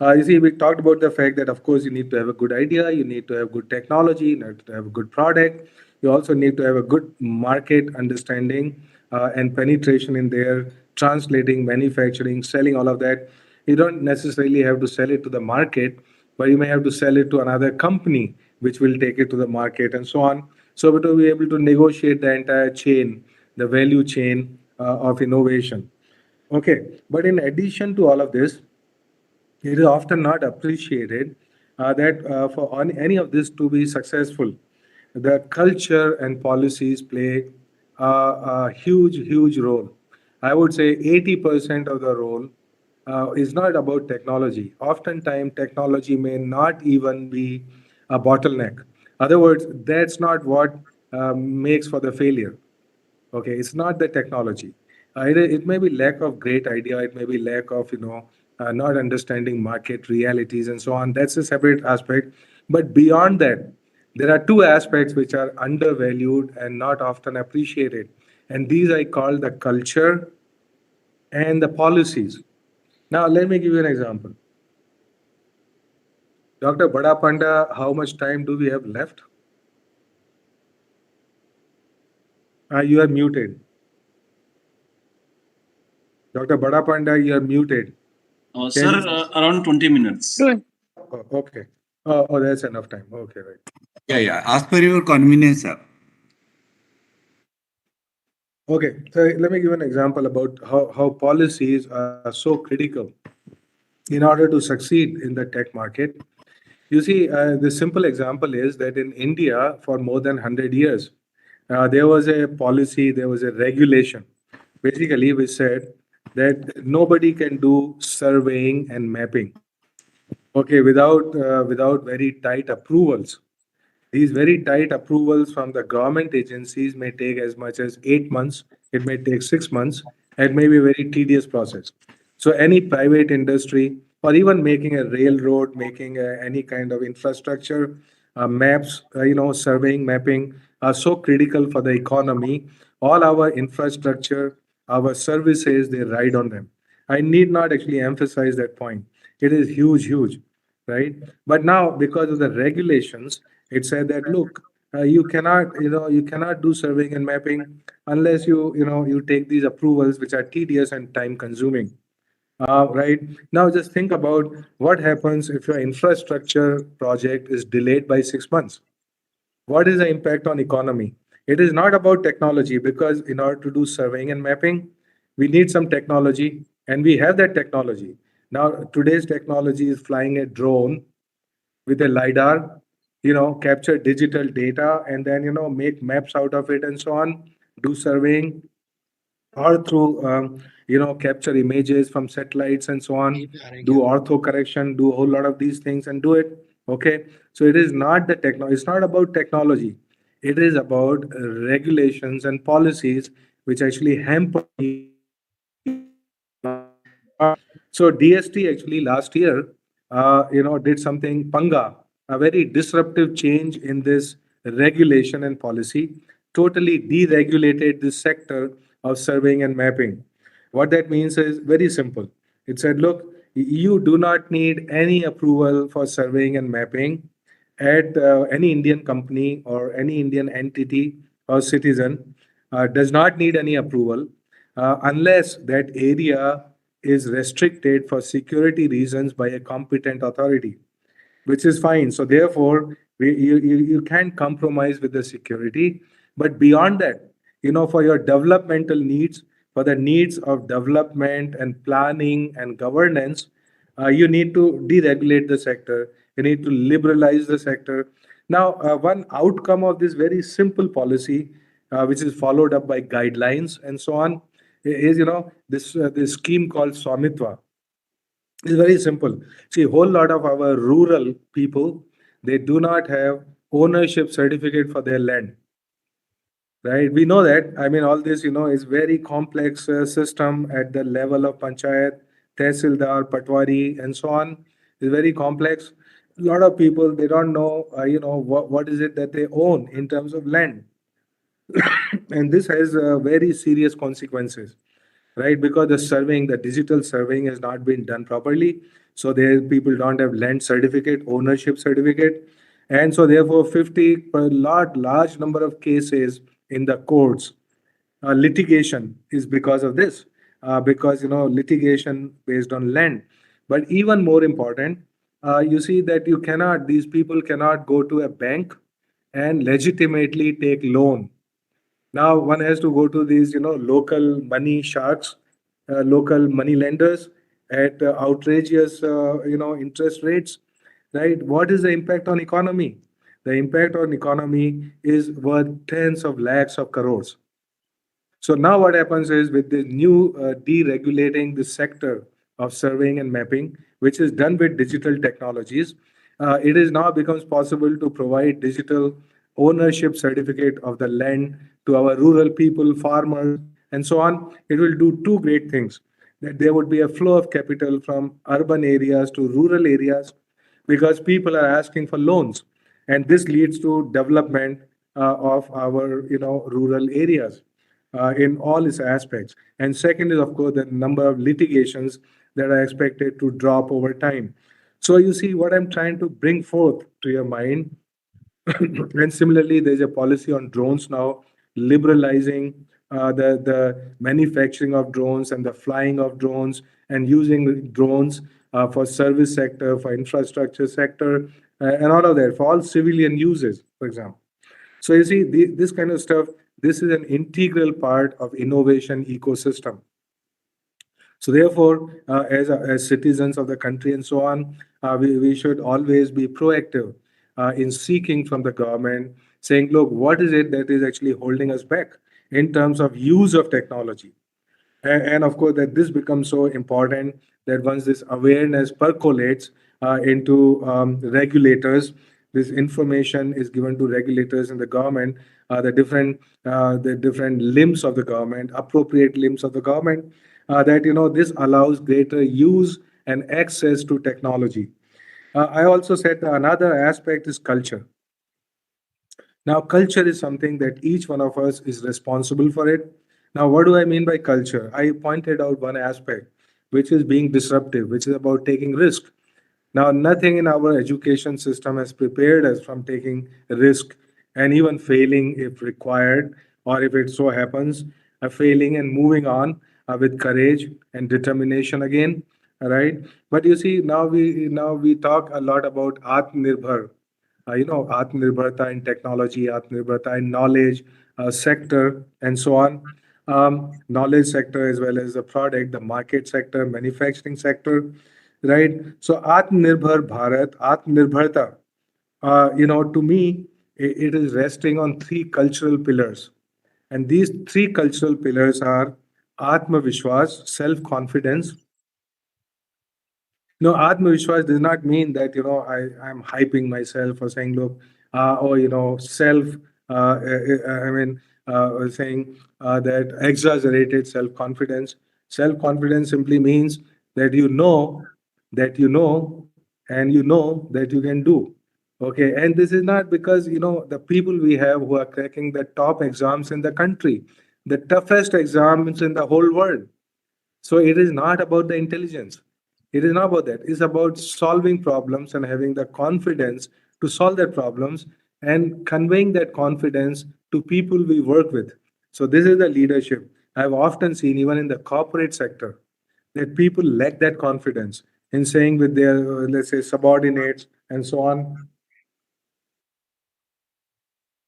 You see, we talked about the fact that, of course, you need to have a good idea, you need to have good technology, you need to have a good product, You also need to have a good market understanding and penetration in there, translating, manufacturing, selling, all of that. You don't necessarily have to sell it to the market, but you may have to sell it to another company, which will take it to the market and so on. So to be able to negotiate the entire chain, the value chain of innovation. Okay, but in addition to all of this, it is often not appreciated that for any of this to be successful, the culture and policies play a huge, huge role. I would say 80% of the role is not about technology. Oftentimes, technology may not even be a bottleneck. Other words, that's not what makes for the failure. Okay, it's not the technology. It may be lack of great idea. It may be lack of not understanding market realities and so on. That's a separate aspect. But beyond that, there are two aspects which are undervalued and not often appreciated, and these I call the culture and the policies. Now, let me give you an example. Dr. Bada Panda, how much time do we have left? You are muted. Dr. Bada Panda, you are muted. Sir, around 20 minutes. Oh, okay. Oh, that's enough time. Okay, right. Yeah. As per your convenience, sir. Okay, so let me give an example about how policies are so critical in order to succeed in the tech market. You see, the simple example is that in India, for more than 100 years, there was a policy, there was a regulation, basically, which said that nobody can do surveying and mapping, okay, without very tight approvals. These very tight approvals from the government agencies may take as much as 8 months. It may take 6 months. It may be a very tedious process. So any private industry or even making a railroad, making any kind of infrastructure, maps, surveying, mapping are so critical for the economy. All our infrastructure, our services, they ride on them. I need not actually emphasize that point. It is huge, huge, right? But now, because of the regulations, it said that look, you cannot do surveying and mapping unless you take these approvals, which are tedious and time consuming. Right now, just think about what happens if your infrastructure project is delayed by 6 months. What is the impact on economy? It is not about technology, because in order to do surveying and mapping, we need some technology, and we have that technology. Now, today's technology is flying a drone with a lidar, capture digital data, and then make maps out of it and so on, do surveying, or through capture images from satellites and so on, do ortho correction, do a whole lot of these things and do it. Okay, so it is not the technology, it's not about technology, it is about regulations and policies which actually hamper. So DST actually last year, did something Panga, a very disruptive change in this regulation and policy, totally deregulated this sector of surveying and mapping. What that means is very simple. It said, look, you do not need any approval for surveying and mapping at any Indian company or any Indian entity or citizen, does not need any approval unless that area is restricted for security reasons by a competent authority, which is fine. So therefore, you can't compromise with the security. But beyond that, for your developmental needs, for the needs of development and planning and governance, you need to deregulate the sector. You need to liberalize the sector. Now, one outcome of this very simple policy, which is followed up by guidelines and so on, is this scheme called Swamitva. It's very simple. See, a whole lot of our rural people, they do not have ownership certificate for their land. Right? We know that. I mean, all this, is very complex system at the level of panchayat, tehsildar, patwari, and so on. It's very complex. A lot of people, they don't know, what is it that they own in terms of land. And this has very serious consequences, right? Because the digital surveying has not been done properly. So there people don't have land certificate, ownership certificate. And so therefore 50 per large number of cases in the courts, litigation is because of this, because litigation based on land. But even more important, you see that these people cannot go to a bank and legitimately take loan. Now one has to go to these, local money sharks, local money lenders at outrageous, interest rates, right? What is the impact on economy? The impact on economy is worth tens of lakhs of crores. So now what happens is with the new deregulating the sector of surveying and mapping, which is done with digital technologies, it is now becomes possible to provide digital ownership certificate of the land to our rural people, farmers, and so on. It will do two great things. That there would be a flow of capital from urban areas to rural areas because people are asking for loans, and this leads to development of our rural areas in all its aspects. And second is, of course, the number of litigations that are expected to drop over time. So you see what I'm trying to bring forth to your mind. And similarly, there's a policy on drones now, liberalizing the manufacturing of drones and the flying of drones and using drones for service sector, for infrastructure sector, and all of that, for all civilian uses, for example. So you see, this kind of stuff, this is an integral part of innovation ecosystem. So therefore, as citizens of the country and so on, we should always be proactive in seeking from the government, saying, look, what is it that is actually holding us back in terms of use of technology? And of course, that this becomes so important that once this awareness percolates into regulators, this information is given to regulators in the government, the different limbs of the government, appropriate limbs of the government, that this allows greater use and access to technology. I also said another aspect is culture. Now, culture is something that each one of us is responsible for it. Now, what do I mean by culture? I pointed out one aspect, which is being disruptive, which is about taking risk. Now, nothing in our education system has prepared us from taking risk and even failing if required, or if it so happens, failing and moving on with courage and determination again. All right. But you see, now we talk a lot about Atmanirbhar, Atmanirbharta in technology, Atmanirbharta in knowledge sector, and so on. Knowledge sector as well as the product, the market sector, manufacturing sector, right? So Atmanirbhar Bharat, Atmanirbharta, to me, it is resting on three cultural pillars. And these three cultural pillars are Atma Vishwas, self-confidence. No, Atmavishwas does not mean that, I'm hyping myself or saying, look, or, self, saying that exaggerated self-confidence. Self-confidence simply means that you know that you know and you know that you can do. Okay, and this is not because, the people we have who are cracking the top exams in the country, the toughest exams in the whole world. So it is not about the intelligence. It is not about that. It's about solving problems and having the confidence to solve their problems and conveying that confidence to people we work with. So this is the leadership. I've often seen even in the corporate sector that people lack that confidence in saying with their, let's say, subordinates and so on.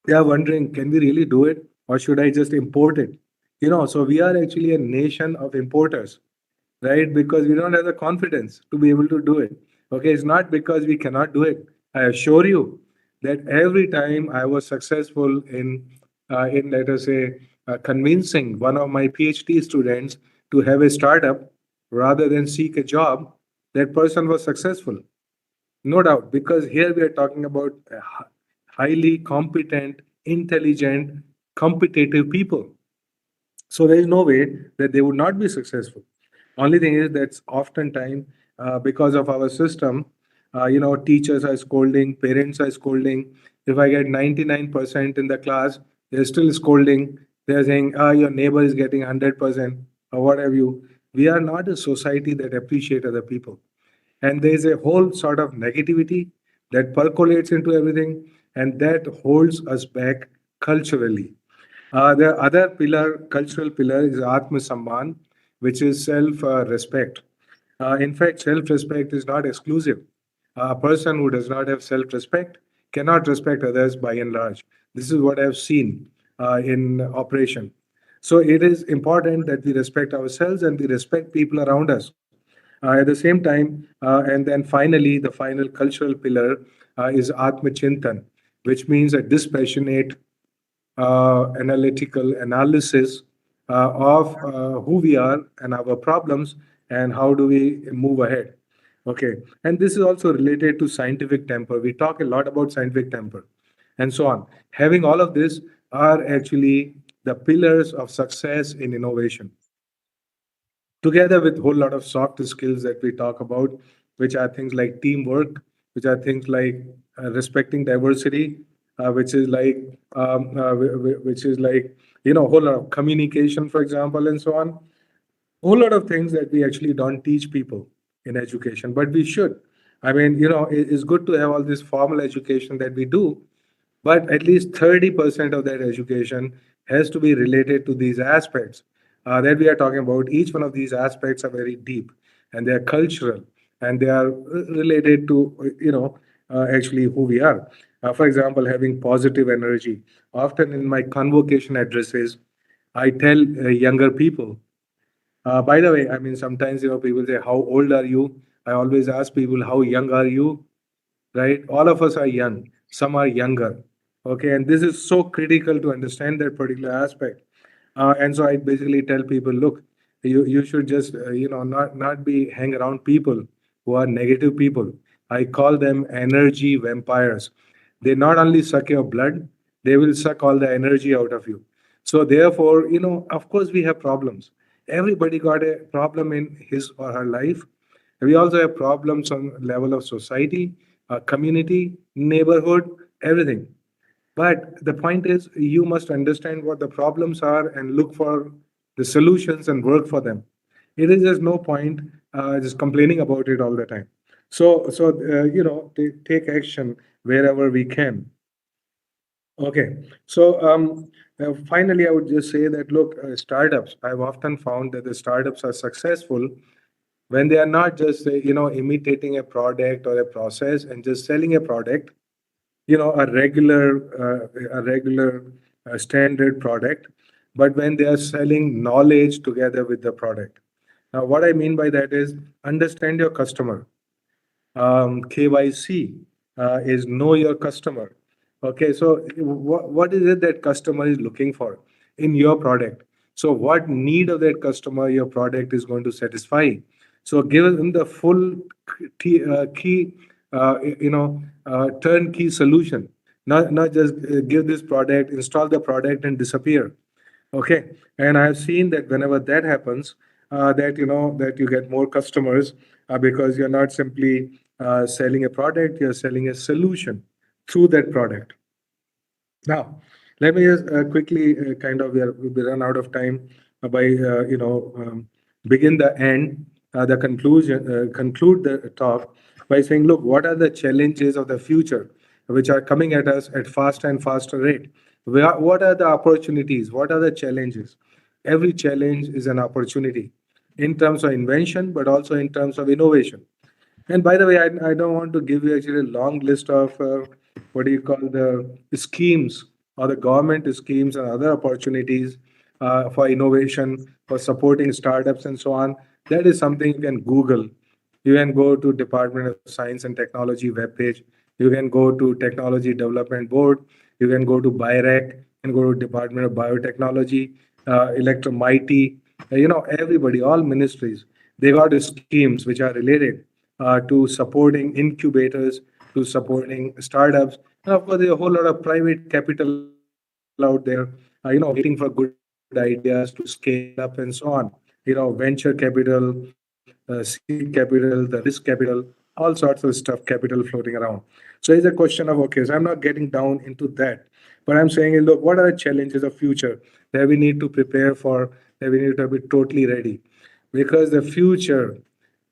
They are wondering, can we really do it or should I just import it? So we are actually a nation of importers, right? Because we don't have the confidence to be able to do it. Okay, it's not because we cannot do it. I assure you that every time I was successful in let us say, convincing one of my PhD students to have a startup rather than seek a job, that person was successful. No doubt, because here we are talking about highly competent, intelligent, competitive people. So there is no way that they would not be successful. Only thing is that's oftentimes because of our system, teachers are scolding, parents are scolding. If I get 99% in the class, they're still scolding. They're saying, your neighbor is getting 100% or what have you. We are not a society that appreciate other people. And there's a whole sort of negativity that percolates into everything, and that holds us back culturally. The other pillar, cultural pillar, is Atma Samman, which is self-respect. In fact, self-respect is not exclusive. A person who does not have self-respect cannot respect others by and large. This is what I've seen in operation. So it is important that we respect ourselves and we respect people around us. At the same time, and then finally, the final cultural pillar is Atma Chintan, which means a dispassionate analytical analysis of who we are and our problems and how do we move ahead. Okay, and this is also related to scientific temper. We talk a lot about scientific temper and so on. Having all of this are actually the pillars of success in innovation, together with a whole lot of soft skills that we talk about, which are things like teamwork, which are things like respecting diversity, which is like, you know, a whole lot of communication, for example, and so on. A whole lot of things that we actually don't teach people in education, but we should. I mean, you know, it's good to have all this formal education that we do, but at least 30% of that education has to be related to these aspects that we are talking about. Each one of these aspects are very deep, and they are cultural, and they are related to, actually who we are. For example, having positive energy. Often in my convocation addresses, I tell younger people, by the way, I mean, sometimes, you know, people say, "How old are you?" I always ask people, "How young are you?" Right? All of us are young, some are younger. Okay, and this is so critical to understand that particular aspect. And so I basically tell people, look, you should just not be hang around people who are negative people. I call them energy vampires. They not only suck your blood, they will suck all the energy out of you. So therefore, you know, of course we have problems. Everybody got a problem in his or her life. We also have problems on level of society, community, neighborhood, everything. But the point is, you must understand what the problems are and look for the solutions and work for them. It is just no point just complaining about it all the time. Take action wherever we can. Okay, so finally, I would just say that look, startups. I've often found that the startups are successful when they are not just imitating a product or a process and just selling a product, you know, a regular standard product, but when they are selling knowledge together with the product. Now what I mean by that is understand your customer. KYC is know your customer. Okay, so what is it that customer is looking for in your product? So what need of that customer your product is going to satisfy? So give them the full turnkey solution. Not just give this product, install the product, and disappear. Okay, and I've seen that whenever that happens, that you get more customers because you're not simply selling a product, you're selling a solution through that product. Now, let me just quickly we run out of time by begin the end, the conclusion, conclude the talk by saying, look, what are the challenges of the future which are coming at us at faster and faster rate? What are the opportunities? What are the challenges? Every challenge is an opportunity in terms of invention, but also in terms of innovation. And by the way, I don't want to give you actually a long list of what do you call the schemes or the government schemes and other opportunities for innovation, for supporting startups and so on. That is something you can Google. You can go to Department of Science and Technology webpage. You can go to Technology Development Board. You can go to BIRAC and go to Department of Biotechnology, Electromity. Everybody, all ministries, they got schemes which are related to supporting incubators, to supporting startups. And of course, there's a whole lot of private capital out there, waiting for good ideas to scale up and so on. Venture capital, seed capital, the risk capital, all sorts of stuff, capital floating around. So it's a question of, okay, so I'm not getting down into that. But I'm saying, is, look, what are the challenges of future that we need to prepare for, that we need to be totally ready? Because the future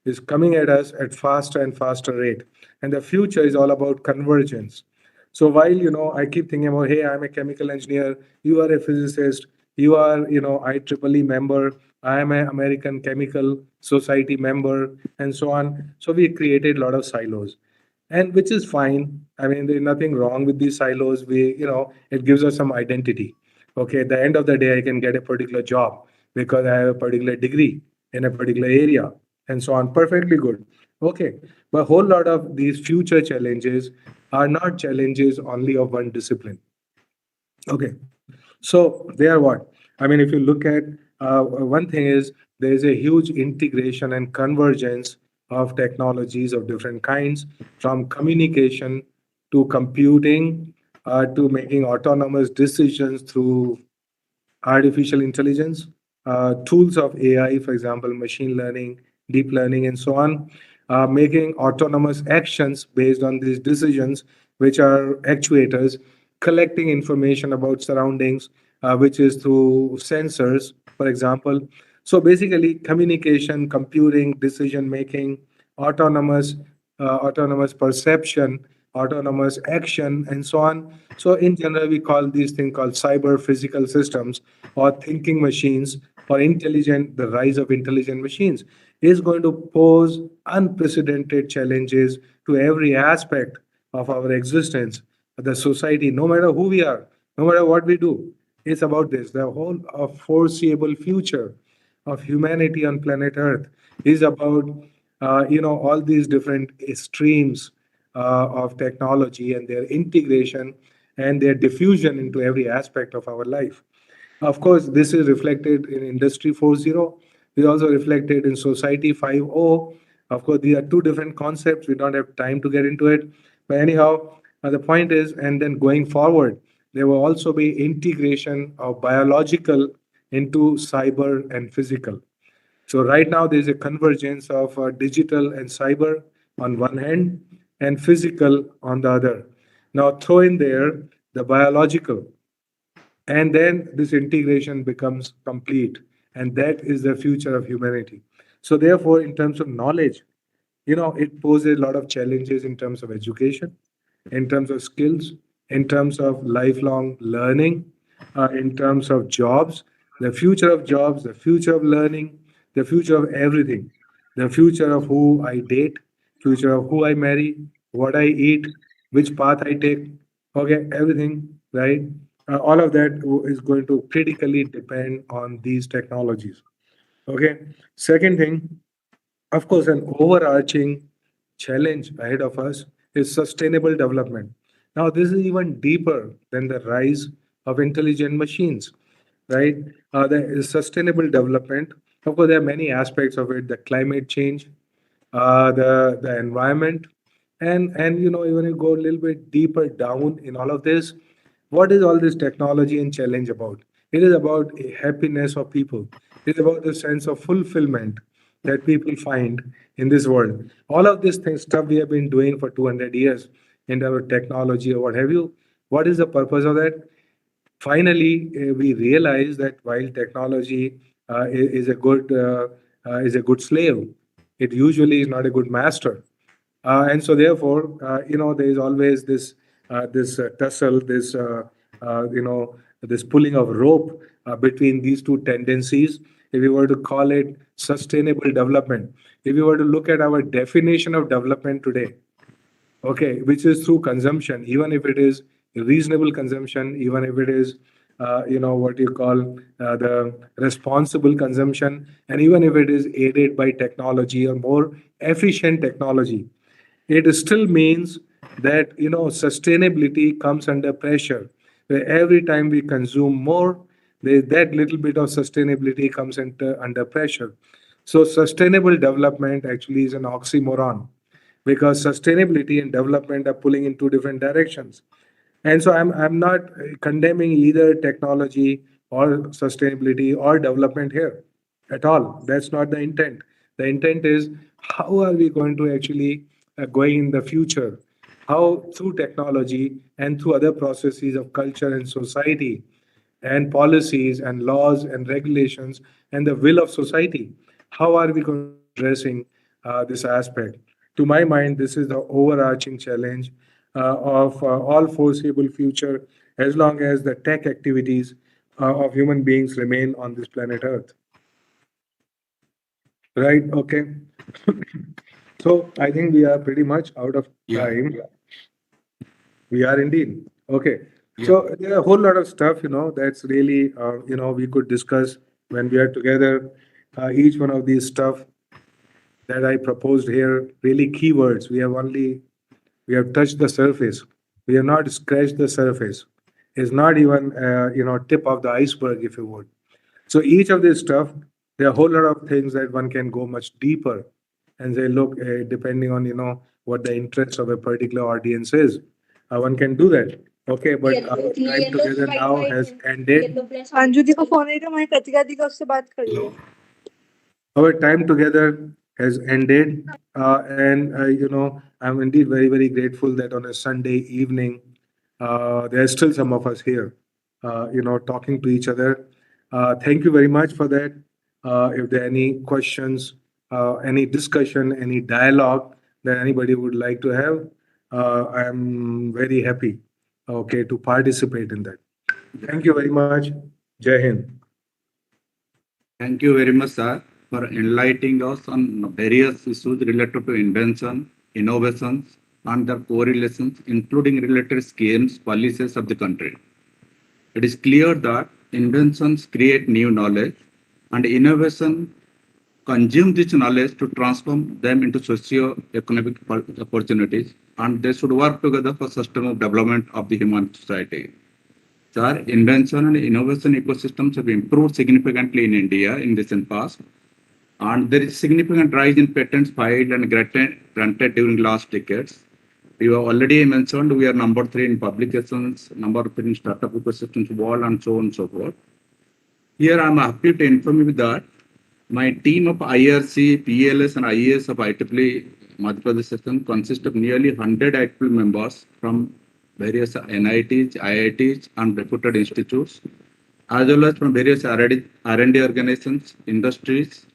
is coming at us at faster and faster rate. and the future is all about convergence. So while I keep thinking about, hey, I'm a chemical engineer, you are a physicist, you are IEEE member, I am an American Chemical Society member, and so on. So we created a lot of silos, and which is fine. I mean, there's nothing wrong with these silos. It gives us some identity. Okay, at the end of the day, I can get a particular job because I have a particular degree in a particular area, and so on. Perfectly good. Okay, but a whole lot of these future challenges are not challenges only of one discipline. Okay, so they are what? I mean, if you look at one thing is there is a huge integration and convergence of technologies of different kinds, from communication to computing to making autonomous decisions through artificial intelligence, tools of AI, for example, machine learning, deep learning, and so on, making autonomous actions based on these decisions, which are actuators, collecting information about surroundings, which is through sensors, for example. So basically, communication, computing, decision making, autonomous, autonomous perception, autonomous action, and so on. So in general, we call these things called cyber physical systems or thinking machines or the rise of intelligent machines is going to pose unprecedented challenges to every aspect of our existence, the society, no matter who we are, no matter what we do. It's about this. The whole foreseeable future of humanity on planet Earth is about all these different streams of technology and their integration and their diffusion into every aspect of our life. Of course, this is reflected in Industry 4.0. We also reflected in Society 5.0. Of course, these are two different concepts. We don't have time to get into it. But anyhow, the point is, and then going forward, there will also be integration of biological into cyber and physical. So right now there's a convergence of digital and cyber on one hand and physical on the other. Now throw in there the biological, and then this integration becomes complete, and that is the future of humanity. So therefore, in terms of knowledge, it poses a lot of challenges in terms of education, in terms of skills, in terms of lifelong learning, in terms of jobs, the future of jobs, the future of learning, the future of everything, the future of who I date, future of who I marry, what I eat, which path I take, okay, everything, right? All of that is going to critically depend on these technologies. Okay. Second thing, of course, an overarching challenge ahead of us is sustainable development. Now, this is even deeper than the rise of intelligent machines, right? The sustainable development, of course, there are many aspects of it: the climate change, the environment, and even you go a little bit deeper down in all of this, what is all this technology and challenge about? It is about a happiness of people. It's about the sense of fulfillment that people find in this world. All of this thing, stuff we have been doing for 200 years in our technology or what have you. What is the purpose of that? Finally, we realize that while technology is a good slave, it usually is not a good master. And so therefore, there is always this tussle, this pulling of rope between these two tendencies. If we were to call it sustainable development, if we were to look at our definition of development today, okay, which is through consumption, even if it is reasonable consumption, even if it is what you call the responsible consumption, and even if it is aided by technology or more efficient technology, it still means that sustainability comes under pressure, where every time we consume more, that little bit of sustainability comes under pressure. So sustainable development actually is an oxymoron, because sustainability and development are pulling in two different directions. And so I'm not condemning either technology or sustainability or development here at all. That's not the intent. The intent is, how are we going to actually going in the future? How through technology and through other processes of culture and society and policies and laws and regulations and the will of society, how are we going to be addressing this aspect? to my mind, this is the overarching challenge of all foreseeable future, as long as the tech activities of human beings remain on this planet Earth. Right? Okay. So I think we are pretty much out of time. We are indeed. Okay. So there are a whole lot of stuff, that's really, we could discuss when we are together. Each one of these stuff that I proposed here, really keywords. We have touched the surface. We have not scratched the surface. It's not even, tip of the iceberg, if you would. So each of this stuff, there are a whole lot of things that one can go much deeper and say, look, depending on, what the interest of a particular audience is, one can do that. Okay, but our time together now has ended. Anju दी को phone है तो मैं कतिका दी को उससे बात कर रही हूँ. Our time together has ended, and I'm indeed very, very grateful that on a Sunday evening, there are still some of us here, talking to each other. Thank you very much for that. If there are any questions, any discussion, any dialogue that anybody would like to have, I'm very happy, okay, to participate in that. Thank you very much. Jai Hind. Thank you very much, sir, for enlightening us on various issues related to invention, innovations, and their correlations, including related schemes, policies of the country. It is clear that inventions create new knowledge, and innovation consume this knowledge to transform them into socio-economic opportunities, and they should work together for sustainable development of the human society. Sir, invention and innovation ecosystems have improved significantly in India in recent past, and there is significant rise in patents filed and granted during last decades. You have already mentioned we are number 3 in publications, number 3 in startup ecosystems world, and so on and so forth. Here I am happy to inform you that my team of IRC, PLS, and IAS of IEEE Madhya Pradesh system consists of nearly 100 IEEE members from various NITs, IITs, and reputed institutes, as well as from various R&D organizations, industries,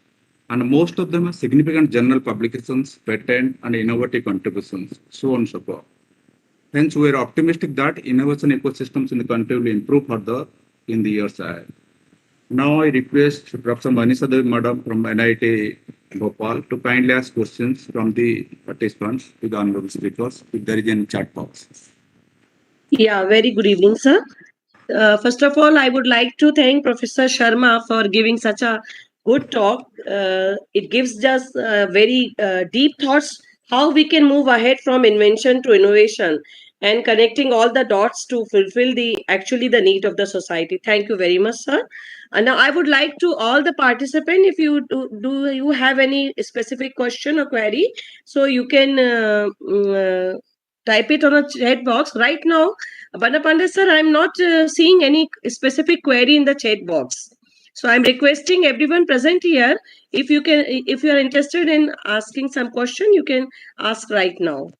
and most of them have significant journal publications, patent, and innovative contributions, so on and so forth. Hence, we are optimistic that innovation ecosystems in the country will improve further in the years ahead. Now, I request Professor Manisha Devi Madam from NIT Bhopal to kindly ask questions from the participants to the honorable speakers, if there is any chat box. Yeah, very good evening, sir. First of all, I would like to thank Professor Sharma for giving such a good talk. It gives us very deep thoughts how we can move ahead from invention to innovation and connecting all the dots to fulfill the need of the society. Thank you very much, sir. And now I would like to all the participants, if you do you have any specific question or query, so you can type it on a chat box right now. Banapande sir, I'm not seeing any specific query in the chat box. So I'm requesting everyone present here, if you are interested in asking some question, you can ask right now.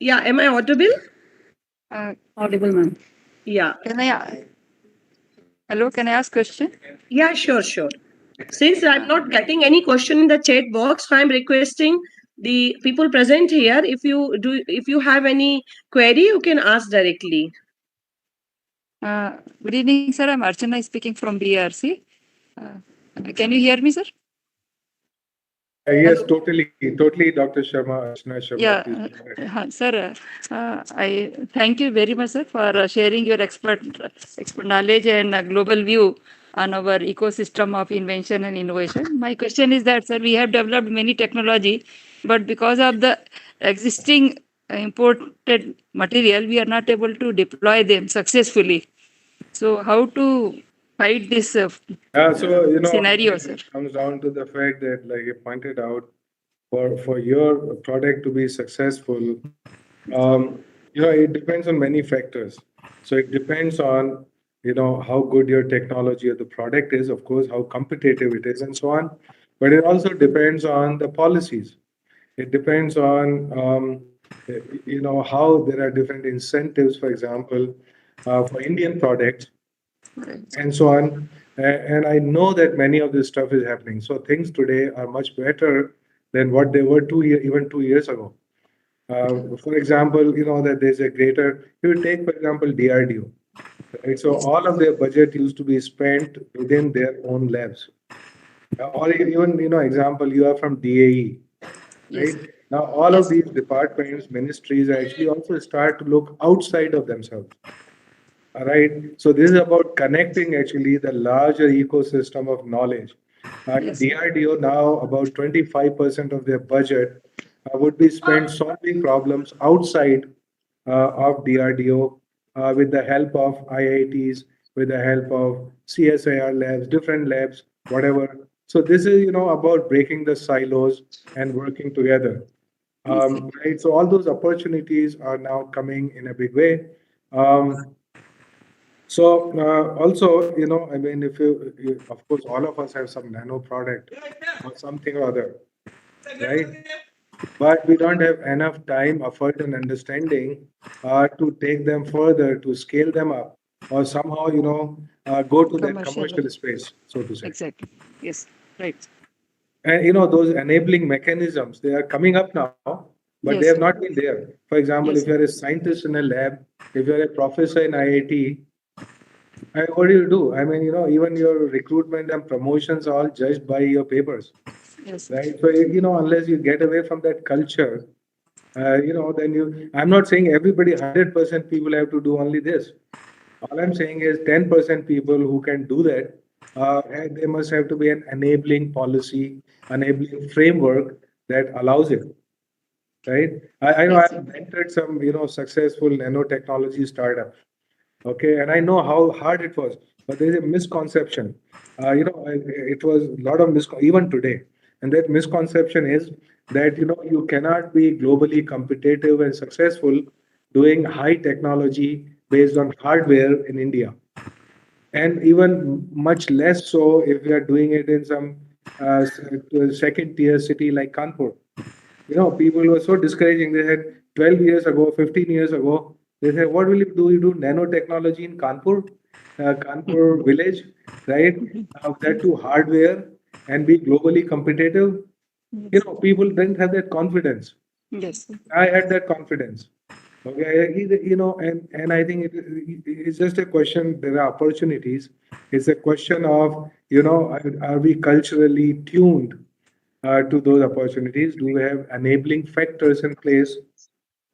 Yeah, am I audible? Audible, ma'am. Yeah. Hello, can I ask question? Yeah, sure. Since I'm not getting any question in the chat box, so I'm requesting the people present here, if you have any query, you can ask directly. Good evening, sir. I'm Archana speaking from BRC. Can you hear me, sir? Yes, totally, Dr. Sharma, Archana Sharma. Yeah, sir. I thank you very much, sir, for sharing your expert knowledge and global view on our ecosystem of invention and innovation. My question is that, sir, we have developed many technology, but because of the existing imported material, we are not able to deploy them successfully. So, how to fight this scenario, sir? It comes down to the fact that, like you pointed out, for your product to be successful, it depends on many factors. So it depends on, how good your technology or the product is, of course, how competitive it is, and so on. But it also depends on the policies. It depends on, how there are different incentives, for example, for Indian products. and so on. And I know that many of this stuff is happening. So things today are much better than what they were even 2 years ago. For example, that there's a greater, you take, for example, DRDO, right? So all of their budget used to be spent within their own labs. Or even, example, you are from DAE, right? Now, all of these departments, ministries actually also start to look outside of themselves. All right. So this is about connecting actually the larger ecosystem of knowledge. DRDO now about 25% of their budget would be spent solving problems outside of DRDO with the help of IITs, with the help of CSIR labs, different labs, whatever. So this is about breaking the silos and working together. Right. So all those opportunities are now coming in a big way. So also, I mean, if of course, all of us have some nano product or something or other, right? But we don't have enough time, effort, and understanding to take them further, to scale them up, or somehow, go to that commercial space, so to say. Exactly. Yes. Right. And those enabling mechanisms, they are coming up now, but they have not been there. For example, if you're a scientist in a lab, if you're a professor in IIT, what do? I mean, even your recruitment and promotions are all judged by your papers, right? So, unless you get away from that culture, then I'm not saying everybody, 100% people have to do only this. All I'm saying is 10% people who can do that, and there must have to be an enabling policy, enabling framework that allows it, right? I know I've mentored some, successful nanotechnology startups. Okay, and I know how hard it was, but there's a misconception. It was a lot of even today, and that misconception is that you cannot be globally competitive and successful doing high technology based on hardware in India, and even much less so if we are doing it in some second tier city like Kanpur. People were so discouraging. They said 12 years ago, 15 years ago, they said, what will you do? You do nanotechnology in Kanpur, Kanpur village, right? That to hardware and be globally competitive. People didn't have that confidence. Yes. I had that confidence. Okay, and I think it's just a question. There are opportunities. It's a question of, are we culturally tuned to those opportunities? Do we have enabling factors in place?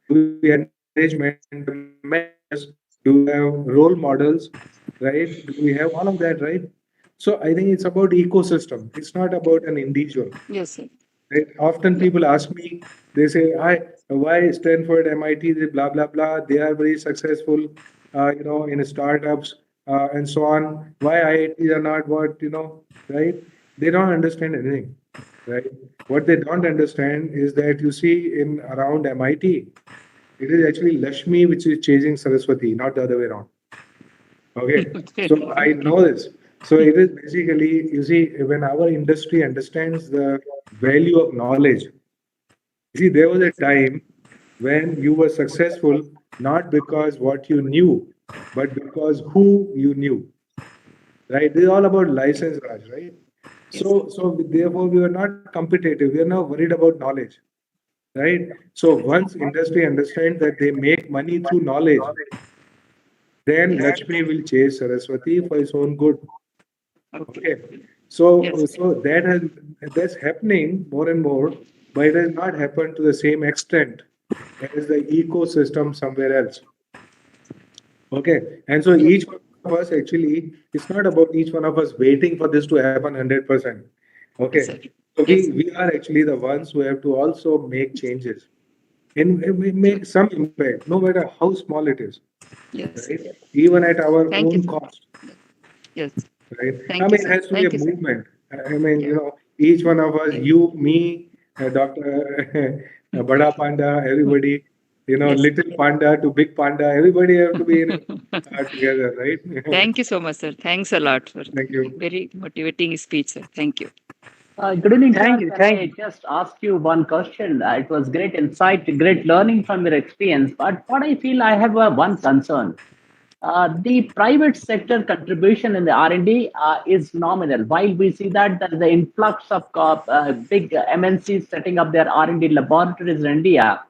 Do we have encouragement? Do we have mentors? Do we have role models? Right? Do we have all of that? Right? So I think it's about ecosystem. It's not about an individual. Yes, sir. Right? Often people ask me, they say, why Stanford, MIT, blah, blah, blah, they are very successful, in startups and so on. Why IITs are not what, right? They don't understand anything, right? What they don't understand is that you see in around MIT, it is actually Lakshmi which is chasing Saraswati, not the other way around. Okay, so I know this. So it is basically, you see, when our industry understands the value of knowledge, see, there was a time when you were successful not because what you knew, but because who you knew. Right? This is all about license, Raj, right? So therefore we were not competitive. We are not worried about knowledge. Right? So once industry understands that they make money through knowledge, then Lakshmi will chase Saraswati for his own good. Okay. So that's happening more and more, but it has not happened to the same extent as the ecosystem somewhere else. Okay. And so each one of us actually, it's not about each one of us waiting for this to happen 100%. Okay. So we are actually the ones who have to also make changes. And we make some impact, no matter how small it is. Yes. Right? Even at our own cost. Yes. Right? I mean, it has to be a movement. I mean, each one of us, you, me, Dr. Bada Panda, everybody, little panda to big panda, everybody have to be together, right? Thank you so much, sir. Thanks a lot for Thank you. very motivating speech, sir. Thank you. Good evening, sir. Can I just ask you one question? It was great insight, great learning from your experience. But what I feel, I have one concern. the private sector contribution in the R&D is nominal. While we see that there is the influx of big MNCs setting up their R&D laboratories in India,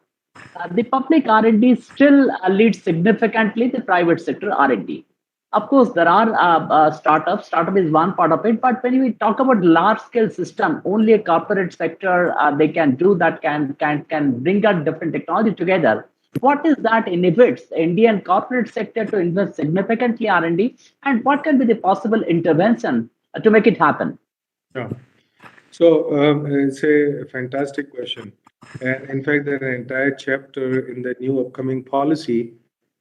the public R&D still leads significantly the private sector R&D. Of course, there are startups. Startup is one part of it, but when we talk about large-scale system, only a corporate sector they can do that, can bring out different technology together. What is that inhibits the Indian corporate sector to invest significantly R&D, and what can be the possible intervention to make it happen? Yeah. So it's a fantastic question. And in fact, there's an entire chapter in the new upcoming policy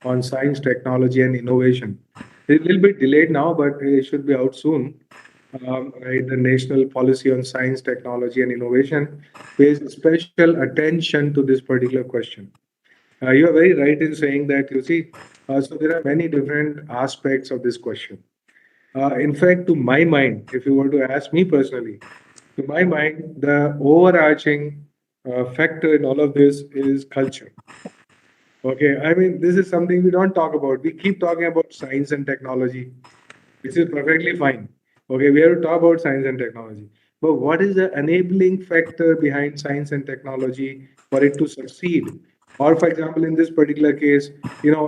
on science, technology, and innovation. It's a little bit delayed now, but it should be out soon. Right, the national policy on science, technology, and innovation pays special attention to this particular question. You are very right in saying that, you see, so there are many different aspects of this question. In fact, to my mind, if you were to ask me personally, to my mind, the overarching factor in all of this is culture. Okay, I mean, this is something we don't talk about. We keep talking about science and technology, which is perfectly fine. Okay, we have to talk about science and technology. But what is the enabling factor behind science and technology for it to succeed? Or, for example, in this particular case,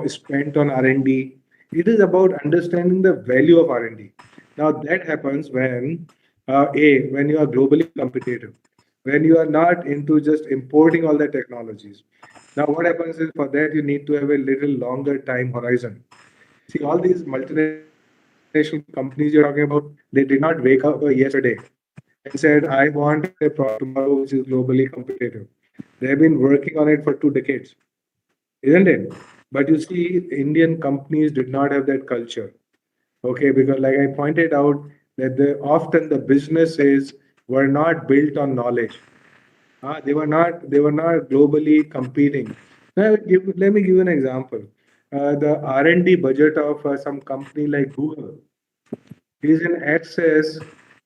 spent on R&D. It is about understanding the value of R&D. Now, that happens when, when you are globally competitive, when you are not into just importing all the technologies. Now, what happens is for that, you need to have a little longer time horizon. See, all these multinational companies you're talking about, they did not wake up yesterday and said, I want a product tomorrow which is globally competitive. They have been working on it for 2 decades, isn't it? But you see, Indian companies did not have that culture. Okay, because like I pointed out, that often the businesses were not built on knowledge. They were not globally competing. Let me give you an example. The R&D budget of some company like Google is in excess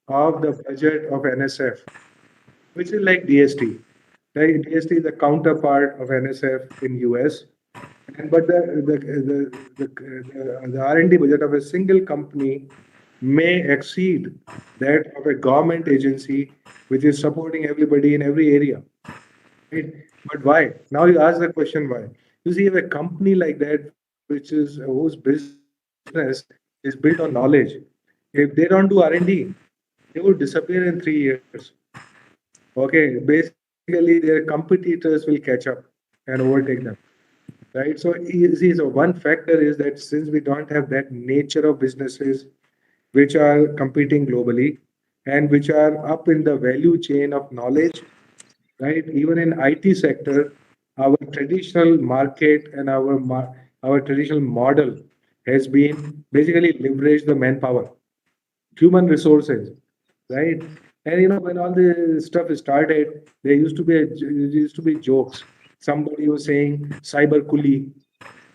of the budget of NSF, which is like DST. Right? DST is the counterpart of NSF in US. And but the R&D budget of a single company may exceed that of a government agency which is supporting everybody in every area. Right? But why? Now you ask the question why. You see, if a company like that, which is whose business is built on knowledge, if they don't do R&D, they would disappear in 3 years. Okay, basically their competitors will catch up and overtake them. Right. So you see, so one factor is that since we don't have that nature of businesses which are competing globally and which are up in the value chain of knowledge, right? Even in IT sector, our traditional market and our traditional model has been basically leverage the manpower, human resources, right? And when all the stuff started, there used to be jokes. Somebody was saying cyber coolie,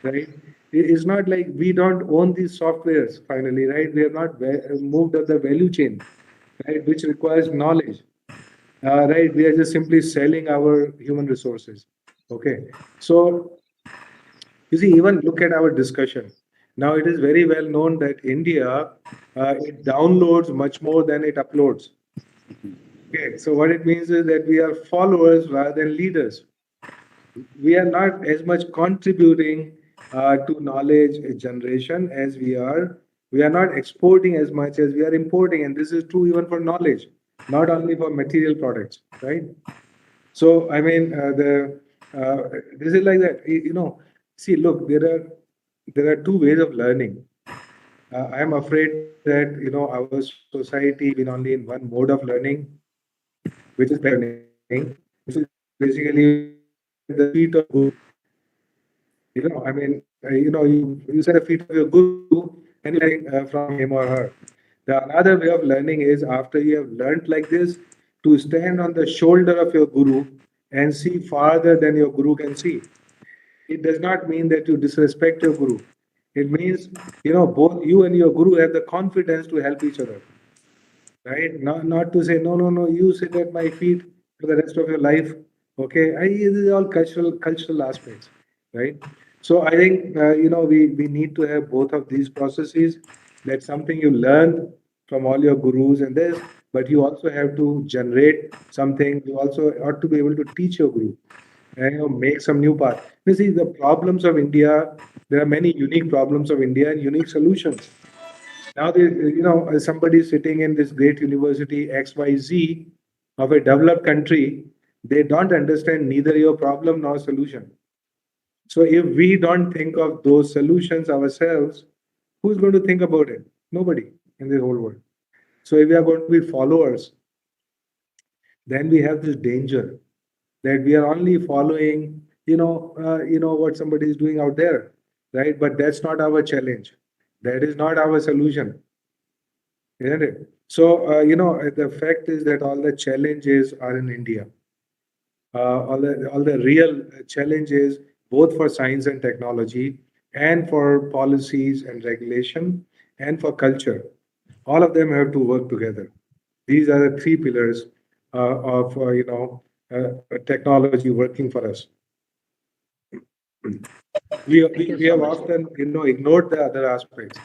right? It's not like we don't own these softwares finally, right? We are not moved up the value chain, right? Which requires knowledge, right? We are just simply selling our human resources. Okay, so you see, even look at our discussion. Now it is very well known that India it downloads much more than it uploads. Okay, so what it means is that we are followers rather than leaders. We are not as much contributing to knowledge generation as we are. We are not exporting as much as we are importing, and this is true even for knowledge, not only for material products, right? So I mean, this is like that. See, look, there are two ways of learning. I am afraid that our society been only in one mode of learning, which is learning, which is basically at the feet of guru. I mean, you set the feet of your guru and you're learning from him or her. The another way of learning is after you have learned like this, to stand on the shoulder of your guru and see farther than your guru can see. It does not mean that you disrespect your guru. It means, both you and your guru have the confidence to help each other, right? Not to say, no, no, no, you sit at my feet for the rest of your life. Okay, these are all cultural aspects, right? So I think, we need to have both of these processes. That's something you learn from all your gurus and this, but you also have to generate something. You also ought to be able to teach your guru and make some new path. You see, the problems of India, there are many unique problems of India and unique solutions. Now, somebody sitting in this great university XYZ of a developed country, they don't understand neither your problem nor solution. So if we don't think of those solutions ourselves, who's going to think about it? Nobody in the whole world. So if we are going to be followers, then we have this danger that we are only following, what somebody is doing out there, right? But that's not our challenge. That is not our solution, isn't it? So, the fact is that all the challenges are in India. All the real challenges, both for science and technology, and for policies and regulation, and for culture, all of them have to work together. These are the three pillars of technology working for us. We have often ignored the other aspects.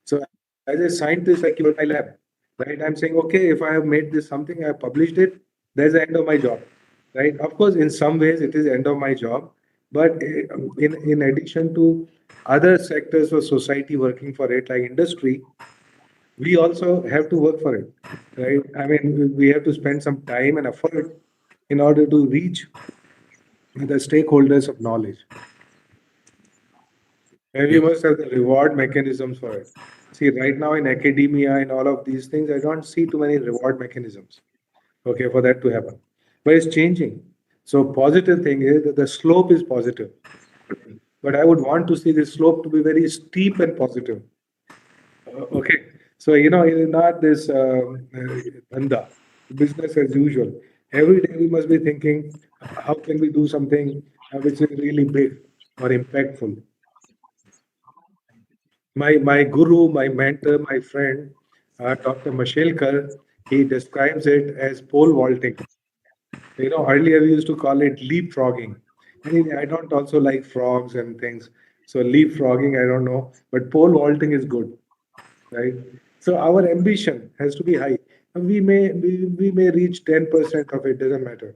So as a scientist, I keep my lab, right? I'm saying, okay, if I have made this something, I have published it, there's the end of my job, right? Of course, in some ways, it is the end of my job, but in addition to other sectors of society working for it, like industry, we also have to work for it, right? I mean, we have to spend some time and effort in order to reach the stakeholders of knowledge. And we must have the reward mechanisms for it. See, right now in academia and all of these things, I don't see too many reward mechanisms, okay, for that to happen. But it's changing. So positive thing is that the slope is positive. But I would want to see the slope to be very steep and positive. Okay. So, it is not this dhanda, business as usual. Every day we must be thinking, how can we do something which is really big or impactful? My guru, my mentor, my friend, Dr. Mashelkar, he describes it as pole vaulting. Earlier we used to call it leapfrogging. I don't also like frogs and things. So leapfrogging, I don't know, but pole vaulting is good, right? So our ambition has to be high. We may reach 10% of it, doesn't matter,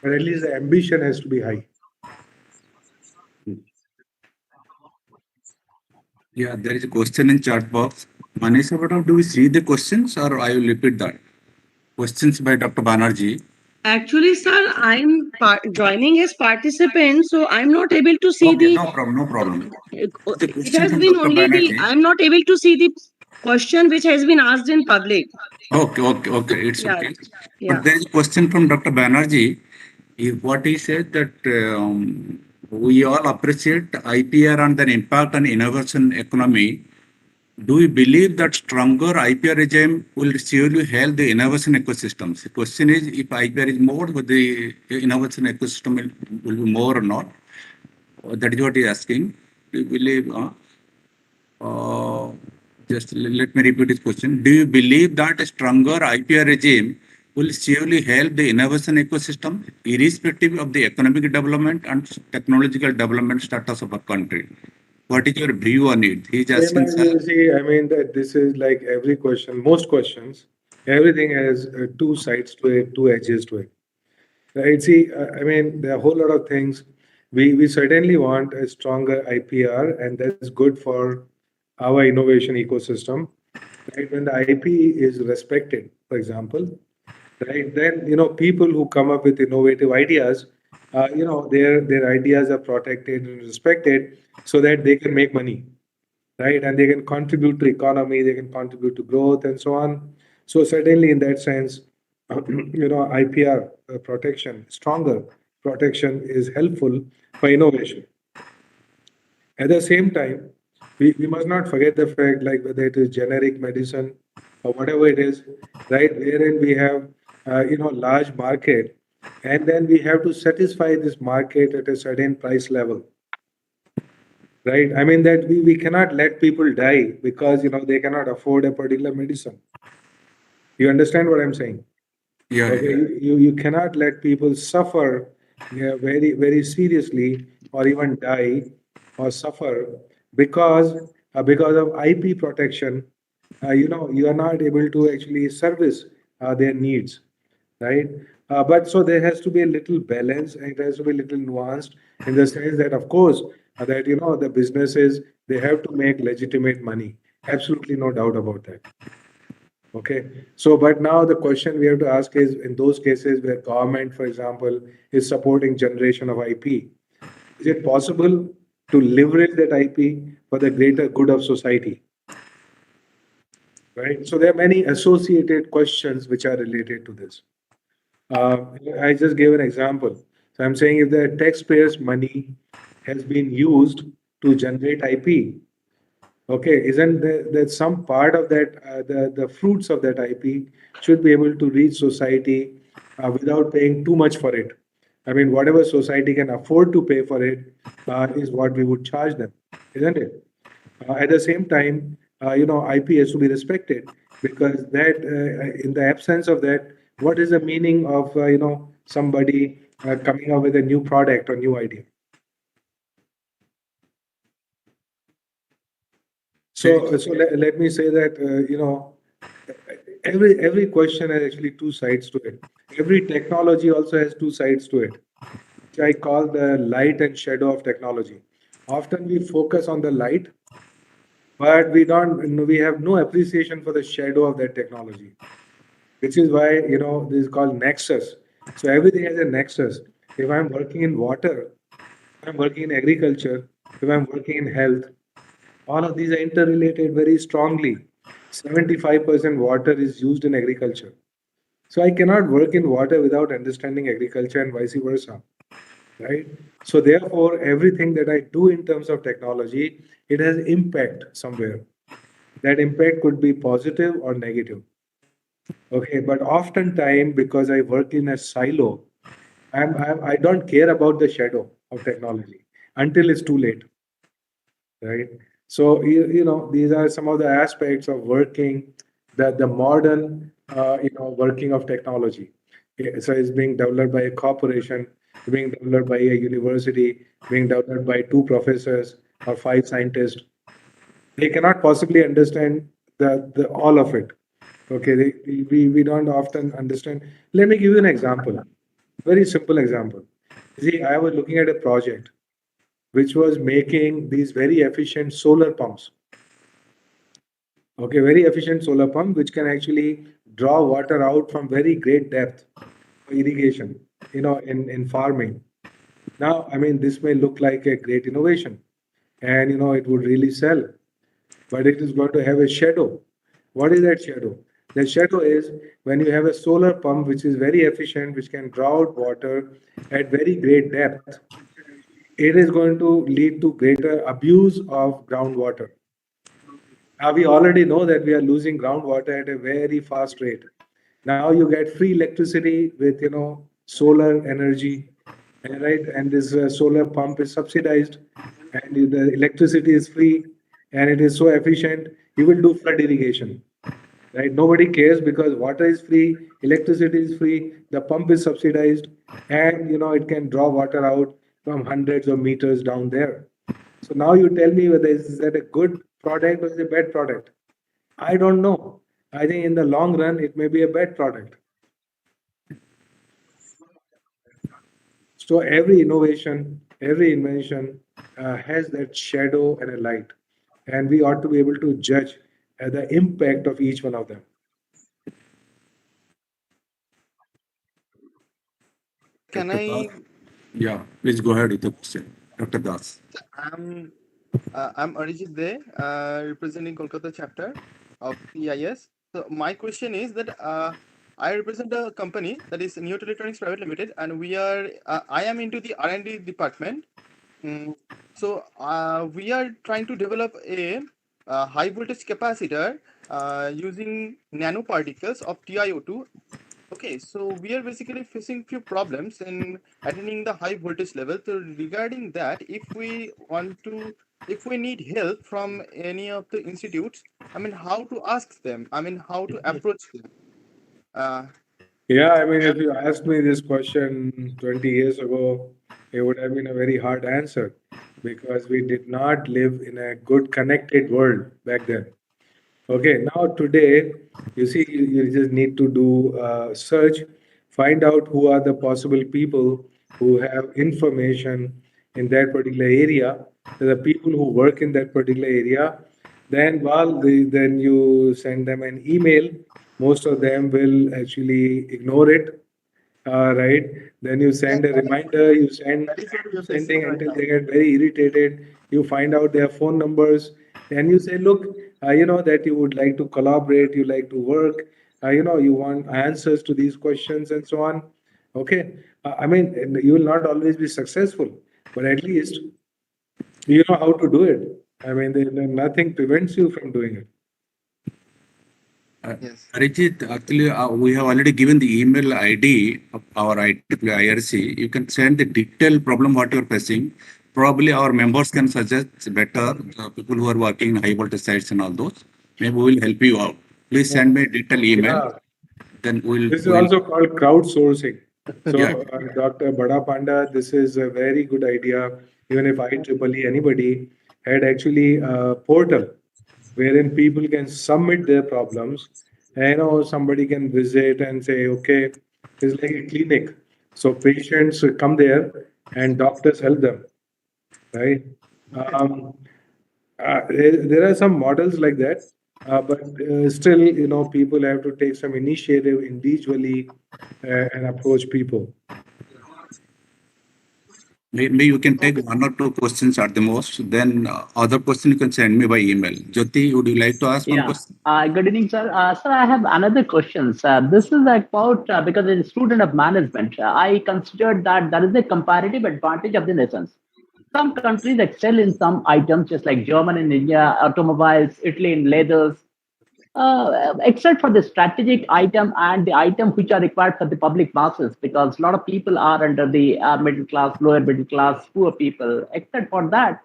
but at least the ambition has to be high. Yeah, there is a question in chat box. Manisha, do we see the questions or I will repeat that? Questions by Dr. Banerjee. Actually, sir, I'm joining as participant, so I'm not able to see Okay, the. no problem, no problem. It has been only the. I'm not able to see the question which has been asked in public. Okay, it's Yeah, okay. yeah. But there is a question from Dr. Banerjee. What he said that we all appreciate IPR and their impact on innovation economy. Do you believe that stronger IPR regime will surely help the innovation ecosystems? The question is, if IPR is more, but the innovation ecosystem will be more or not? That is what he is asking. Do you believe? Just let me repeat his question. Do you believe that a stronger IPR regime will surely help the innovation ecosystem, irrespective of the economic development and technological development status of a country? What is your view on it? He's asking, sir. See, that this is like every question, most questions, everything has two sides to it, two edges to it. Right? See, there are a whole lot of things. We certainly want a stronger IPR, and that's good for our innovation ecosystem. Right? When the IP is respected, for example, right, then people who come up with innovative ideas, their ideas are protected and respected so that they can make money, right? And they can contribute to economy, they can contribute to growth and so on. So certainly in that sense, IPR protection, stronger protection is helpful for innovation. At the same time, we must not forget the fact, like whether it is generic medicine or whatever it is, right? Wherein we have, large market, and then we have to satisfy this market at a certain price level, right? That we cannot let people die because, they cannot afford a particular medicine. You understand what I'm saying? Yeah. Okay. You cannot let people suffer very, very seriously or even die or suffer because of IP protection. You are not able to actually service their needs, right? But so there has to be a little balance, and it has to be a little nuanced in the sense that, of course, that the businesses, they have to make legitimate money. Absolutely no doubt about that. Okay. So, but now the question we have to ask is, in those cases where government, for example, is supporting generation of IP, is it possible to leverage that IP for the greater good of society? Right. So there are many associated questions which are related to this. I just gave an example. So I'm saying if the taxpayers' money has been used to generate IP, okay, isn't there some part of that, the fruits of that IP should be able to reach society without paying too much for it? I mean, whatever society can afford to pay for it is what we would charge them, isn't it? At the same time, IP has to be respected because that, in the absence of that, what is the meaning of somebody coming up with a new product or new idea? So let me say that every question has actually two sides to it. Every technology also has two sides to it, which I call the light and shadow of technology. Often we focus on the light, but we have no appreciation for the shadow of that technology, which is why this is called nexus. So everything has a nexus. If I'm working in water, if I'm working in agriculture, if I'm working in health, all of these are interrelated very strongly. 75% water is used in agriculture. So I cannot work in water without understanding agriculture and vice versa, right? So therefore, everything that I do in terms of technology, it has impact somewhere. That impact could be positive or negative. Okay, but oftentimes because I work in a silo, I don't care about the shadow of technology until it's too late, right? So these are some of the aspects of working, the modern working of technology. Yeah, so it's being developed by a corporation, being developed by a university, being developed by two professors or five scientists. They cannot possibly understand the all of it. Okay, we don't often understand. Let me give you an example, very simple example. See, I was looking at a project which was making these very efficient solar pumps. Okay, very efficient solar pump which can actually draw water out from very great depth for irrigation, in farming. Now, I mean, this may look like a great innovation and it would really sell, but it is going to have a shadow. What is that shadow? The shadow is when you have a solar pump which is very efficient, which can draw out water at very great depth, it is going to lead to greater abuse of groundwater. Now, we already know that we are losing groundwater at a very fast rate. Now you get free electricity with solar energy, right? And this solar pump is subsidized, and the electricity is free, and it is so efficient. You will do flood irrigation, right? Nobody cares because water is free, electricity is free, the pump is subsidized, and it can draw water out from hundreds of meters down there. So now you tell me whether is that a good product or is it a bad product? I don't know. I think in the long run it may be a bad product. So every innovation, every invention has that shadow and a light, and we ought to be able to judge the impact of each one of them. Can Dr. I? Das? Yeah, please go ahead with the question, Dr. Das. I'm Arijit De, representing Kolkata chapter of CIS. So my question is that I represent a company that is Neo Electronics Private Limited, and I am into the R&D department. So we are trying to develop a high voltage capacitor using nanoparticles of TiO2. Okay, so we are basically facing few problems in attaining the high voltage level. So regarding that, if we need help from any of the institutes, I mean, how to ask them? I mean, how to approach them? Uh, Yeah, I mean, if you asked me this question 20 years ago, it would have been a very hard answer because we did not live in a good connected world back then. Okay, now today, you see, you just need to do search, find out who are the possible people who have information in that particular area, the people who work in that particular area. Then you send them an email. Most of them will actually ignore it, right? Then you send a reminder, you That is what we are facing sending right until now. they get very irritated. You find out their phone numbers. Then you say, look, that you would like to collaborate, you like to work, you want answers to these questions and so on. Okay. I mean, and you will not always be successful, but at least you know how to do it. I mean, nothing prevents you from doing it. Yes. Arijit, actually, we have already given the email ID of our IRC. You can send the detailed problem what you're facing. Probably our members can suggest better people who are working in high voltage sites and all those. Maybe we will help you out. Please send me a detailed email. Yeah. Then we'll. This is also called crowdsourcing. So, Yeah. Dr. Bada Panda, this is a very good idea. Even if IEEE anybody had actually a portal wherein people can submit their problems, and somebody can visit and say, okay, it's like a clinic. So patients come there and doctors help them, right? Um, there are some models like that, but still, people have to take some initiative individually and approach people. Maybe you can take one or two questions at the most. Then other question you can send me by email. Jyoti, would you like to ask one Yeah. question? Good evening, sir. Sir, I have another question. This is about because as a student of management, I considered that there is a comparative advantage of the nations. Some countries excel in some items, just like Germany in India, automobiles, Italy in leathers, except for the strategic item and the item which are required for the public masses, because a lot of people are under the middle class, lower middle class, poor people. Except for that,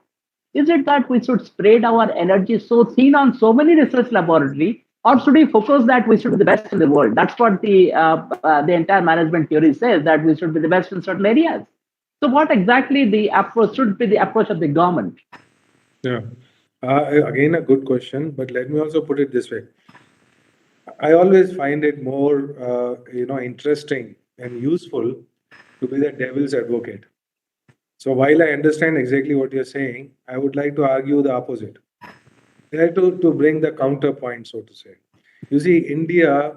is it that we should spread our energy so thin on so many research laboratory, or should we focus that we should be the best in the world? That's what the entire management theory says, that we should be the best in certain areas. So, what exactly the approach should be the approach of the government? Yeah. Again, a good question, but let me also put it this way. I always find it more, interesting and useful to be the devil's advocate. So while I understand exactly what you're saying, I would like to argue the opposite. To bring the counterpoint, so to say. You see, India,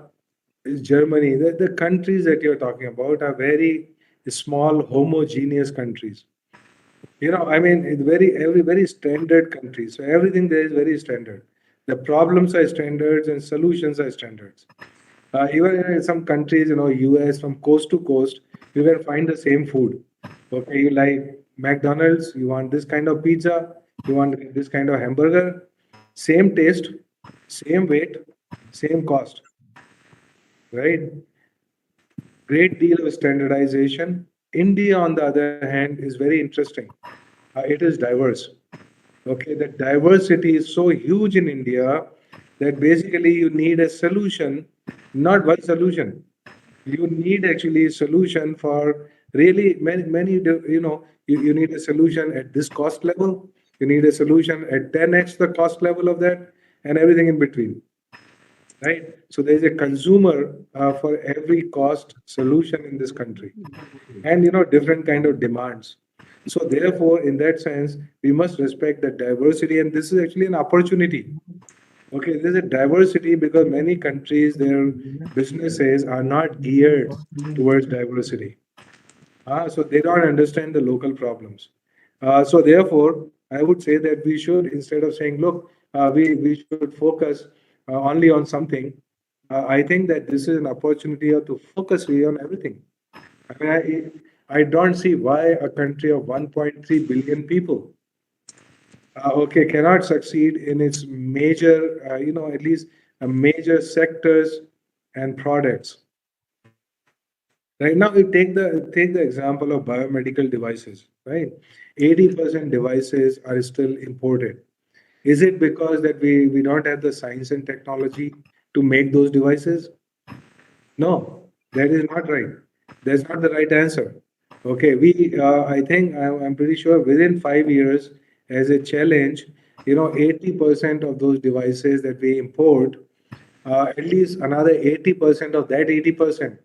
Germany, the countries that you're talking about are very small, homogeneous countries. I mean, it's very standard country. So everything there is very standard. The problems are standards and solutions are standards. Even in some countries, US, from coast to coast, you can find the same food. Okay, you like McDonald's, you want this kind of pizza, you want this kind of hamburger, same taste, same weight, same cost, right? Great deal of standardization. India, on the other hand, is very interesting. It is diverse. Okay, the diversity is so huge in India that basically you need a solution, not one solution. You need actually a solution for really many, you need a solution at this cost level. You need a solution at 10x the cost level of that and everything in between, right? So there's a consumer for every cost solution in this country and, different kind of demands. So therefore, in that sense, we must respect the diversity, and this is actually an opportunity. Okay, there's a diversity because many countries, their businesses are not geared towards diversity. So they don't understand the local problems. So therefore, I would say that we should, instead of saying, look, we should focus only on something, I think that this is an opportunity to focus really on everything. I mean, I don't see why a country of 1.3 billion people, okay, cannot succeed in its major, at least major sectors and products. Right now, we take the example of biomedical devices. Right, 80% devices are still imported. Is it because that we don't have the science and technology to make those devices? No. That is not right. That's not the right answer. Okay, I think I'm pretty sure within 5 years, as a challenge, 80% of those devices that we import, at least another 80% of that 80%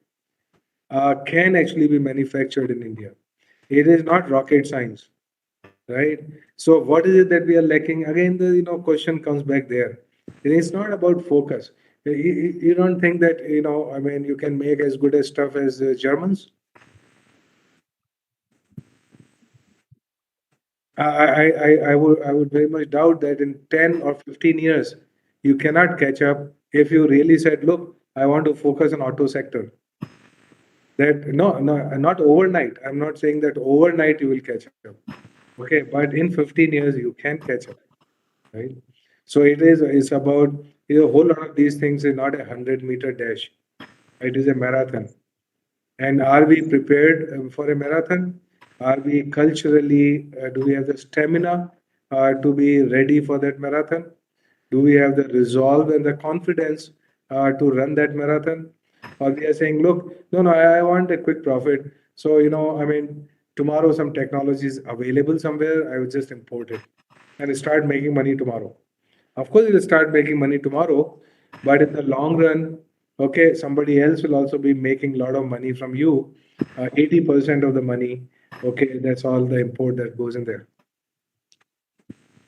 can actually be manufactured in India. It is not rocket science, right? So what is it that we are lacking? Again, the question comes back there. It's not about focus. You don't think that I mean, you can make as good as stuff as the Germans? I would very much doubt that in 10 or 15 years you cannot catch up if you really said, look, I want to focus on auto sector. That no, not overnight. I'm not saying that overnight you will catch up. Okay, but in 15 years you can catch up, right? So it's about a whole lot of these things is not a 100-meter dash. It is a marathon. And are we prepared for a marathon? Are we culturally, do we have the stamina to be ready for that marathon? Do we have the resolve and the confidence to run that marathon? Or we are saying, look, no, I want a quick profit. So, I mean, tomorrow some technology is available somewhere, I will just import it and start making money tomorrow. Of course, it will start making money tomorrow, but in the long run, okay, somebody else will also be making a lot of money from you. 80% of the money, okay, that's all the import that goes in there.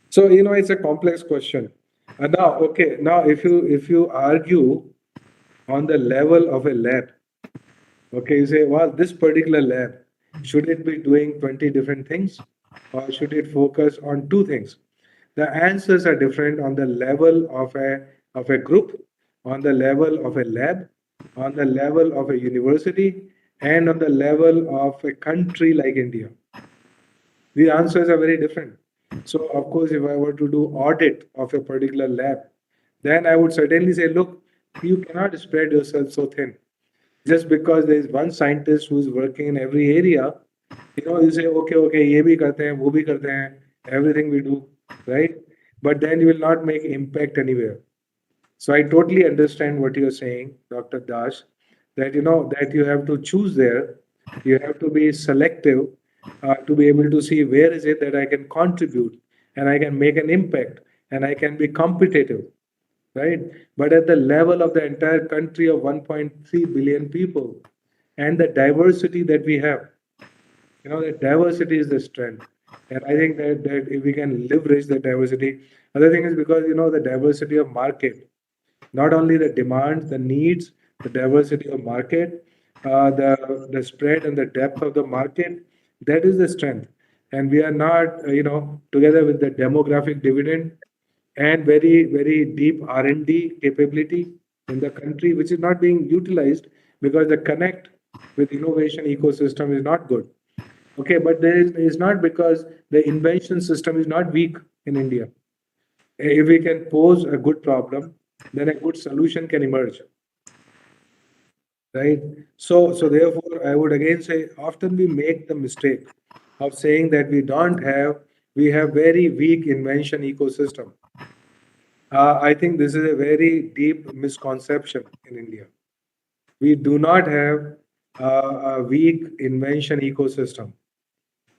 So it's a complex question. Now if you argue on the level of a lab, okay, you say, well, this particular lab, should it be doing 20 different things, or should it focus on two things? The answers are different on the level of a group, on the level of a lab, on the level of a university, and on the level of a country like India. The answers are very different. So, of course, if I were to do audit of a particular lab, then I would certainly say, look, you cannot spread yourself so thin. Just because there is one scientist who's working in every area, you say, okay, ye bhi karte hain, wo bhi karte hain, everything we do, right? But then you will not make impact anywhere. So I totally understand what you're saying, Dr. Das, that that you have to choose there. You have to be selective to be able to see where is it that I can contribute and I can make an impact and I can be competitive, right? But at the level of the entire country of 1.3 billion people and the diversity that we have, the diversity is the strength. And I think that if we can leverage the diversity, other thing is because, the diversity of market, not only the demands, the needs, the diversity of market, the spread and the depth of the market, that is the strength. And we are not, together with the demographic dividend and very, very deep R&D capability in the country, which is not being utilized because the connect with innovation ecosystem is not good. Okay, but it's not because the invention system is not weak in India. If we can pose a good problem, then a good solution can emerge. Right? So therefore, I would again say, often we make the mistake of saying that we have very weak invention ecosystem. I think this is a very deep misconception in India. We do not have a weak invention ecosystem.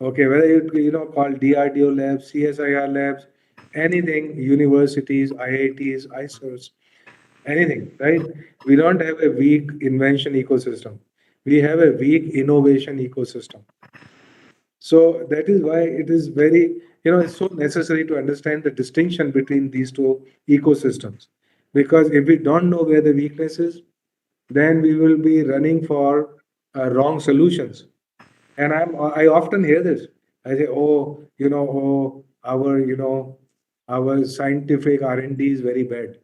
Okay, whether you call DRDO labs, CSIR labs, anything, universities, IITs, ISOs, anything, right? We don't have a weak invention ecosystem. We have a weak innovation ecosystem. So that is why it is very, it's so necessary to understand the distinction between these two ecosystems. Because if we don't know where the weakness is, then we will be running for wrong solutions. And I often hear this. I say, our scientific R&D is very bad.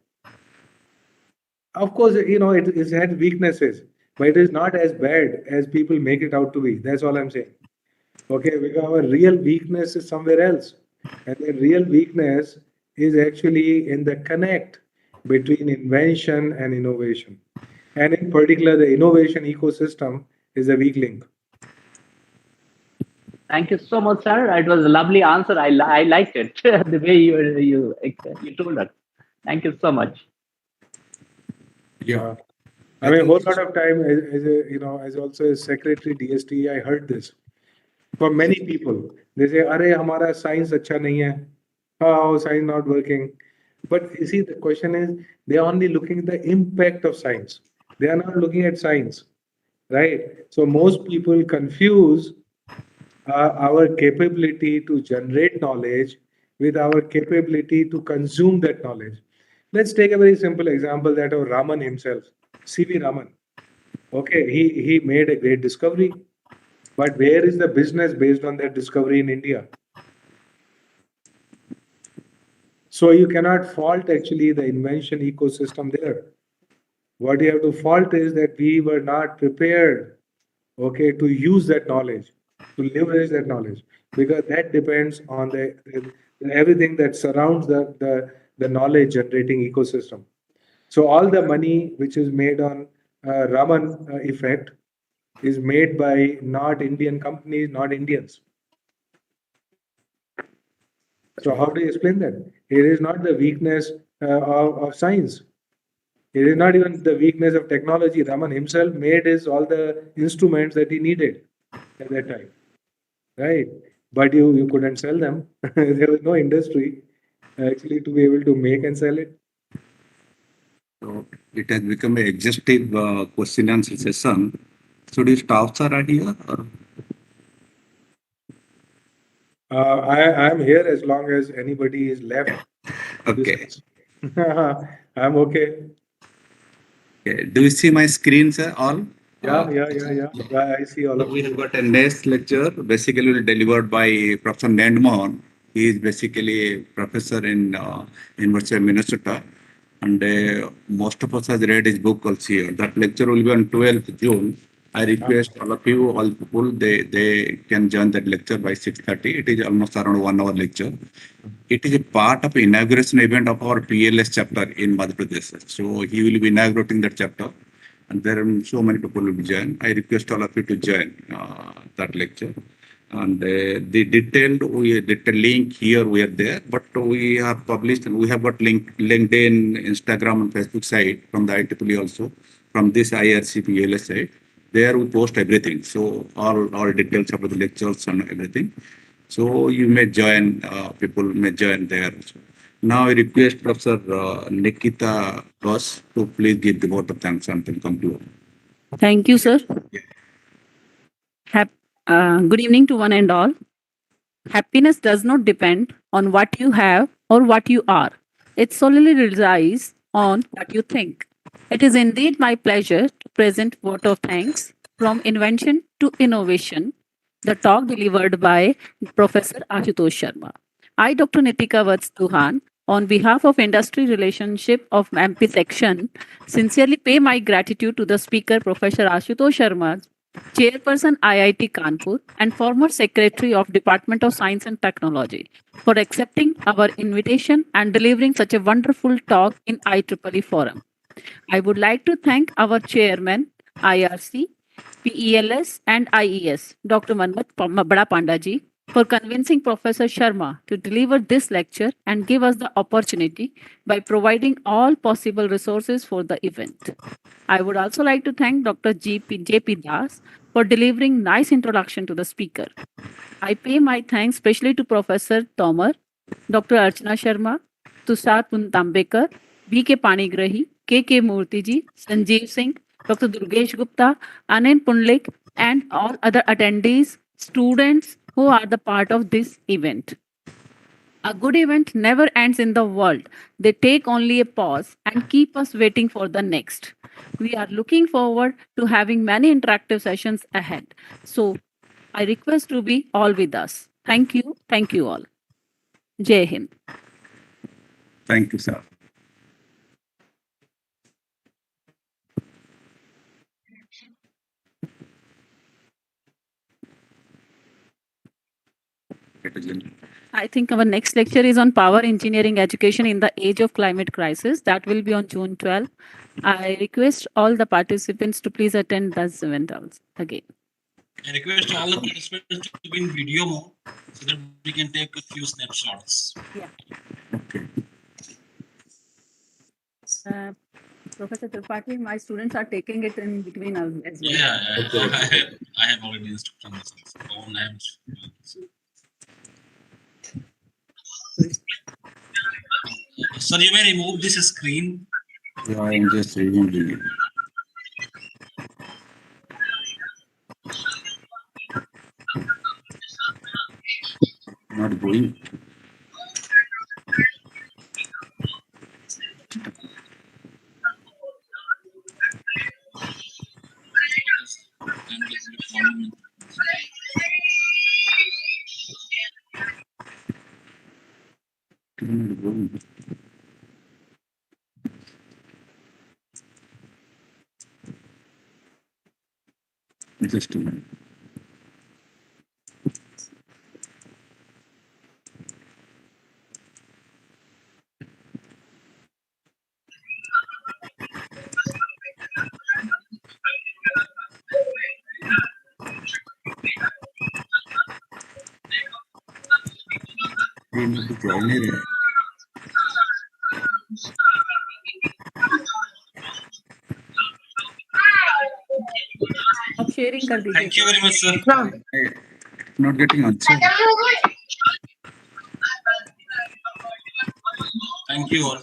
Of course, it had weaknesses, but it is not as bad as people make it out to be. That's all I'm saying. Okay, because our real weakness is somewhere else. And the real weakness is actually in the connect between invention and innovation. And in particular, the innovation ecosystem is a weak link. Thank you so much, sir. It was a lovely answer. I liked it, the way you told us. Thank you so much. Yeah. I mean, a whole lot of time as also a secretary DST, I heard this from many people. They say, "Arey, hamara science acha nahi hai. How science not working?" But you see, the question is, they are only looking at the impact of science. They are not looking at science, right? So most people confuse our capability to generate knowledge with our capability to consume that knowledge. Let's take a very simple example that of Raman himself, C.V. Raman. Okay, he made a great discovery, but where is the business based on that discovery in India? So you cannot fault actually the invention ecosystem there. What you have to fault is that we were not prepared, okay, to use that knowledge, to leverage that knowledge, because that depends on everything that surrounds the knowledge generating ecosystem. So all the money which is made on Raman effect is made by not Indian companies, not Indians. So how do you explain that? It is not the weakness of science. It is not even the weakness of technology. Raman himself made all the instruments that he needed at that time, right? But you couldn't sell them. There was no industry actually to be able to make and sell it. So it has become an exhaustive question and answer session. So do staffs are here? Or? I am here as long as anybody is left. Okay. I'm okay. Okay. Do you see my screen, sir? All? Yeah. I see all of We have got a next lecture, basically delivered by Professor Nandmohan. He is basically a professor in University of Minnesota. And most of us has read his book also. That lecture will be on 12th June. I request all of you, all people, they can join that lecture by 6:30. It is almost around 1 hour lecture. It is a part of inauguration event of our PLS chapter in Madhya Pradesh. So he will be inaugurating that chapter. And there are so many people will be join. I request all of you to join that lecture. And the detailed link here we are there, but we have published and we have got LinkedIn, Instagram, and Facebook site from the IEEE also, from this IRCPLS site. There we post everything. So all details about the lectures and everything. So you may join, people may join there. Now I request Professor Nikita Ross to please give the vote of thanks and conclude. Thank you, sir. Good evening to one and all. Happiness does not depend on what you have or what you are. It solely relies on what you think. It is indeed my pleasure to present vote of thanks from invention to innovation, the talk delivered by Professor Ashutosh Sharma. I, Dr. Nitika Vatstuhan, on behalf of Industry Relationship of MP Section, sincerely pay my gratitude to the speaker, Professor Ashutosh Sharma, Chairperson IIT Kanpur and former Secretary of Department of Science and Technology, for accepting our invitation and delivering such a wonderful talk in IEEE Forum. I would like to thank our Chairman, IRC, PELS and IES, Dr. Manmat Bada Pandaji, for convincing Professor Sharma to deliver this lecture and give us the opportunity by providing all possible resources for the event. I would also like to thank Dr. J.P. Das for delivering nice introduction to the speaker. I pay my thanks especially to Professor Tomar, Dr. Archana Sharma, Tushar Puntambekar, B.K. Panigrahi, K.K. Murthy, Sanjeev Singh, Dr. Durgesh Gupta, Anand Pundlik, and all other attendees, students who are the part of this event. A good event never ends in the world. They take only a pause and keep us waiting for the next. We are looking forward to having many interactive sessions ahead. So I request to be all with us. Thank you. Thank you all. Jai Hind. Thank you, sir. I think our next lecture is on power engineering education in the age of climate crisis. That will be on June 12. I request all the participants to please attend this event again. I request all the participants to be in video mode so that we can take a few snapshots. Yeah. Okay. Professor Tripathi, my students are taking it in between us as well. Yeah, I have already instructed myself. Sir, you may remove this screen. Yeah, I am just removing it. Not going. Not going. Just a minute. ये तो join नहीं रहे. आप sharing कर दीजिए. Thank you very much, sir. Not getting answer. Thank you all.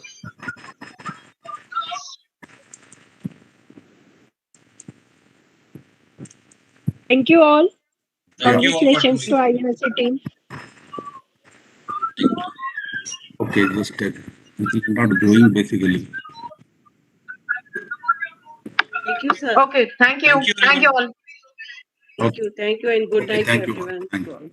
Thank you all. Thank you all for Congratulations to tuning. IUC team. Okay, just it is not growing basically. Thank you, sir. Okay, thank you. Thank you, Thank you everyone. all. Thank you, and good Okay, night to thank you. everyone. Thank you.